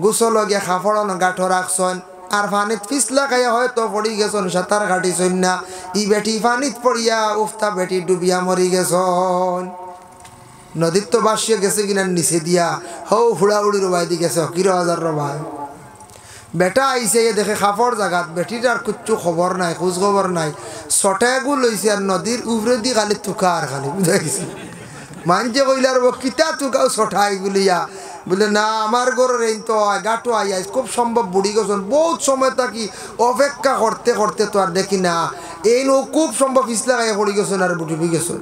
গোসল গিয়ে খাফড়ন গাঁঠো রাখছেন, আর পানিত পিছলা খাইয়া হয়তো পড়ি গেছেন, সাঁতার কাটিছেন না, ই বেটি পানিত পড়িয়া উফতা বেটি ডুবিয়া মরি গেছেন। নদীর তো বাসিয়ে গেছে কিনা নিচে দিয়া হৌ হুড়াহুড়ি রবাই দি গেছে হকির হাজার রবাই বেটা আইসে দেখে খাফর জায়গাত বেটিটার কিচ্ছু খবর নাই খোঁজ খবর নাই ছটাগু লইছে আর নদীর উপরে দি খালি তুকা আর খালি বুঝা গেছে মানছে কইলার কিতা তুকাও ছটা এগুলিয়া বলে না আমার ঘরের এই তো গাটো আই খুব সম্ভব বুড়ি গেছেন বহুত সময় থাকি অপেক্ষা করতে করতে তো আর দেখি না এই নো খুব সম্ভব ইসলা গায়ে পড়ি গেছেন আর ডুবি গেছেন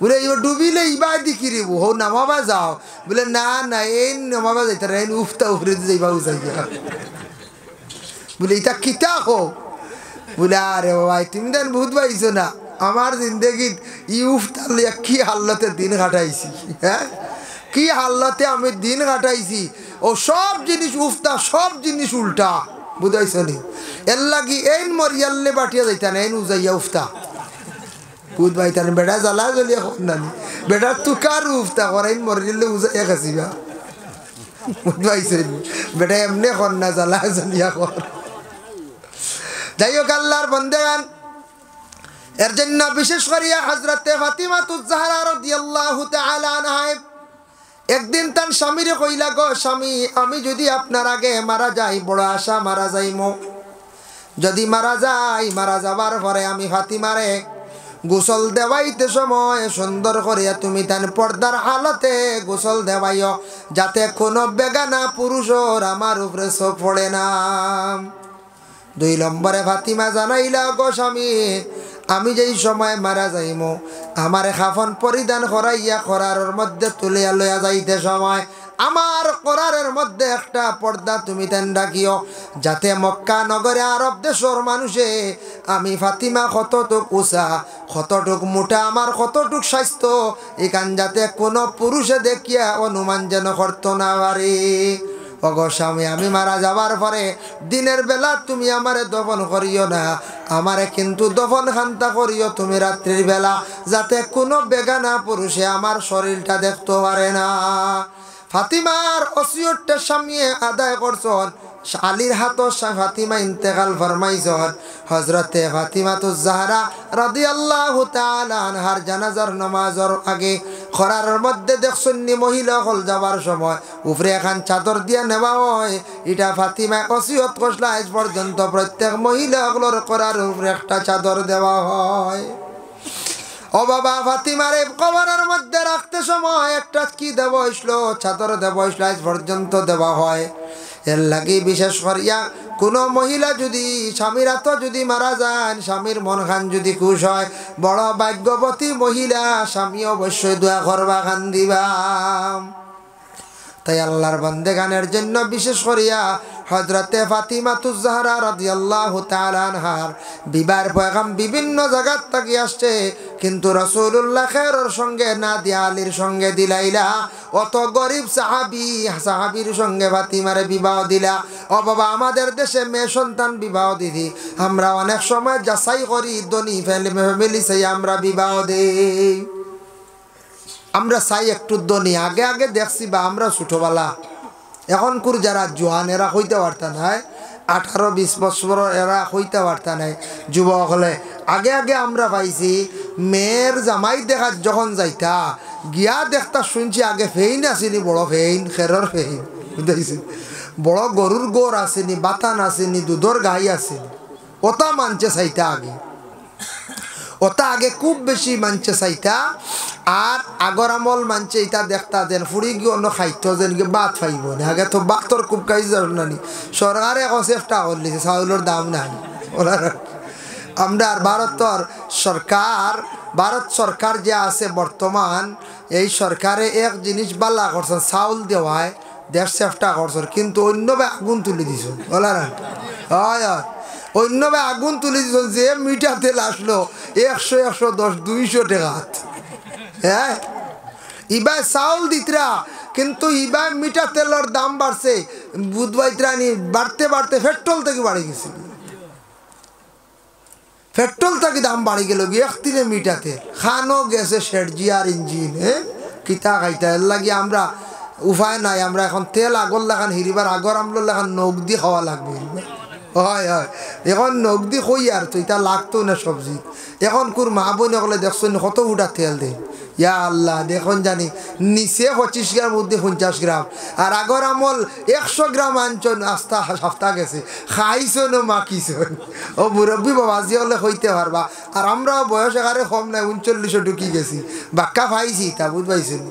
বলে এবার ডুবিলে ইবাই দেখি রিব হো নামাবা যাও বলে না না এই নামাবা যাইতে এই উফতা উফরে যাইবা উজাই বলে এটা কিতা হো বলে আরে ভাই তুমি দেন বহুত পাইছো না আমার জিন্দগিত ই উফতার লিয়া কি হাল্লতে দিন কাটাইছি হ্যাঁ কি হাল্লতে আমি দিন কাটাইছি ও সব জিনিস উফতা সব জিনিস উল্টা বুঝাইছ নি এর লাগি এইন মরিয়াল্লে বাটিয়া যাইতা না এইন উজাইয়া উফতা বুধ ভাইতান বেটা জ্বালা জ্বলিয়া নানি বেটা তুকার উফতা করাইন মরিয়াল্লে উজাইয়া খাসিবা বুধ ভাইছ বেটা এমনি কর না জ্বালা জ্বলিয়া কর যাই হোক আল্লাহর বন্দেগান এর জন্য বিশেষ করিয়া হযরতে ফাতিমাতুজ জাহরা রাদিয়াল্লাহু তাআলা আনহা একদিন তার স্বামীরে কইলা গো স্বামী আমি যদি আপনার আগে মারা যাই বড় আশা মারা যাইমো যদি মারা যাই মারা যাবার পরে আমি ফাতিমারে গোসল দেওয়াইতে সময় সুন্দর করিয়া তুমি তান পর্দার হালতে গোসল দেওয়াইও যাতে কোনো বেগানা পুরুষর আমার উপরে চোখ পড়ে না 2 নম্বরে ফাতিমা জানাইলা গো স্বামী আমি যেই সময় মারা যাইমো আমার কাফন পরিধান করাইয়া করারের মধ্যে তুলিয়া লইয়া যাইতে সময় আমার করারের মধ্যে একটা পর্দা তুমি তেন রাখিও যাতে মক্কা নগরে আরব দেশের মানুষে আমি ফাতিমা কতটুক উঁচা কতটুক মোটা আমার কতটুক স্বাস্থ্য এখান যাতে কোনো পুরুষে দেখিয়া অনুমান যেন করতো না পারে ওগো স্বামী আমি মারা যাবার পরে দিনের বেলা তুমি আমারে দফন করিও না আমারে কিন্তু দফন খান্তা করিও তুমি রাত্রির বেলা যাতে কোনো বেগানা পুরুষে আমার শরীরটা দেখতে পারে না ফাতিমার ওসিয়তটা স্বামী আদায় করছেন আলীর হাতর ফাতিমা ইন্তেকাল ফরমাইছেন হযরতে ফাতিমাতুজ জাহরা রাদিয়াল্লাহু তাআলা আনহার জানাজার নামাজের আগে খরারের মধ্যে দেখছেন মহিলা হল যাবার সময় উপরে এখন চাদর দিয়া নেওয়া হয় এটা ফাতিমা ওসিয়ত করলা আজ পর্যন্ত প্রত্যেক মহিলাগুলোর করার উপরে একটা চাদর দেওয়া হয় ও বাবা ফাতিমারে কবরের মধ্যে রাখতে সময় একটা কি দেব হইলো চাদর দেব হইলো আজ পর্যন্ত দেওয়া হয় এর লাগি বিশেষ করিয়া কোনো মহিলা যদি স্বামীরা তো যদি মারা যান স্বামীর মন খান যদি খুশ হয় বড় ভাগ্যবতী মহিলা স্বামী অবশ্যই দোয়া করবা খান দিবা তাই আল্লাহর বান্দেগানের জন্য বিশেষ করিয়া হযরতে ফাতিমাতুজ জাহরা রাদিয়াল্লাহু তাআলা আনহার বিবাহের পয়গাম বিভিন্ন জায়গা থেকে আসছে কিন্তু রাসূলুল্লাহ খেরের সঙ্গে না দিয়া আলীর সঙ্গে দিলাইলা অত গরিব সাহাবীর সঙ্গে ফাতিমারে বিবাহ দিলা ও বাবা আমাদের দেশে মেয়ে সন্তান বিবাহ দিদি আমরা অনেক সময় যাচাই করি ধনী ফ্যামিলি চাই আমরা বিবাহ দেই আমরা চাই একটু ধনী আগে আগে দেখছি বা আমরা ছোটবেলা এখনকার যারা জোয়ান এরা হইতে পারতা নাই 18-20 বছর এরা হইতে পারতা নাই যুবক হলে আগে আগে আমরা পাইছি মেয়ের জামাই দেখা যখন যাইতা গিয়া দেখতা শুনছি আগে ফেইন আসেনি বড় ফেইন খেরর ফেইন বুঝাইছি বড় গরুর গোড় আসেনি বাতান আসেনি দুধর গাই আসেনি ওটা মানছে চাইতা আগে ওটা আগে খুব বেশি মানছে চাইতা আর আগর আমল মানছে এটা দেখতা যেন ফুড়ি গিয়ে অন্য খাইতো যেন বাদ পাইব না আগে তো বাতর খুব কাজ জানি সরকারে এখন চেষ্টা করলিছে চাউলের দাম নাই ওনার আমরা ভারত সরকার যে আছে বর্তমান এই সরকারে এক জিনিস বালা করছেন চাউল দেওয়ায় দেশ চেষ্টা করছেন কিন্তু অন্যভাবে আগুন তুলে দিছ ওনারা হয় হয় অন্যভাবে আগুন তুলে দিছ যে মিঠা তেল আসলো 100-110-200 টাকা হ্যাঁ ইবাই চাউল দিতরা কিন্তু ইবাই মিঠা তেলের দাম বাড়ছে বুধবাইত্রানি বাড়তে বাড়তে পেট্রোল থেকে বাড়ি গেছে পেট্রোল থেকে দাম বাড়ি গেল একদিনে মিঠা তেল খানো গেছে শেরজিয়ার ইঞ্জিন কিতা খাইতা এর লাগি আমরা উপায় নাই আমরা এখন তেল আগর লাগান হিরিবার আগর আমলো লাগান নখ দিয়ে খাওয়া লাগবে হয় হয় এখন নগদি কই আর তো এটা লাগতো না সবজি এখন কোর মা বোন হলে দেখছো কত ফুটা তেল দেয় ইয়া আল্লাহ দেখুন জানি নিচে 25 গ্রাম মধ্যে 50 গ্রাম আর আগর আমল 100 গ্রাম আনছন আস্তা সপ্তাহ গেছে খাইছন ও মাখিছন ও মুরব্বী বাবাজি হলে হইতে পারবা আর আমরা বয়স এগারে কম নাই 39 ঢুকি গেছি বাক্কা পাইছি তা বুঝ পাইছেন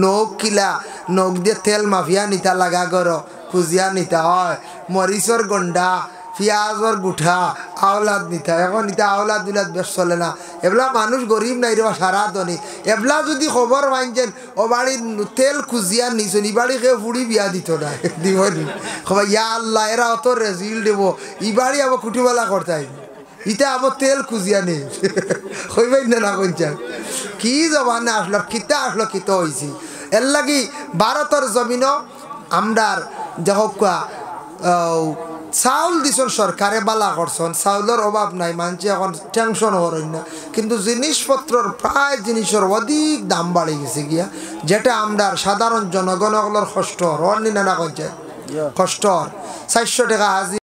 নখ কিলা নখ দিয়ে তেল মাফিয়া নিতা লাগা করো খুঁজিয়া নিতা হয় মরিচর গন্ডা পিঁয়াজর গুঠা আওলাদ নিতা এখন নিতা আওলাদ দুলাদ বেশ চলে না এবলা মানুষ গরিব নাই রে সারা দনি এবলা যদি খবর পাইছেন ও বাড়ির তেল খুঁজিয়া নিছেন ই বাড়ি কেউ ফুড়ি বিয়া দিত না দিব নি খবর ইয়া আল্লাহ এরা অত রেজিল দেব ই বাড়ি আবার খুঁটিবেলা করতাই ইটা আবার তেল খুঁজিয়া নেই হইবাই না না কইছেন কি জবানে আসলো কিতা আসলো কিতা হয়েছি এর লাগি ভারতের জমিনও আমরার যা চাউল দিছন সরকারে বালা করছন চাউলের অভাব নাই মানুষ এখন টেনশন হরই না কিন্তু জিনিসপত্রর প্রায় জিনিসের অধিক দাম বাড়ে গেছে গিয়া যেটা আমরা সাধারণ জনগণগুলোর কষ্ট হর অন্য না কইছে কষ্ট 400 টাকা হাজির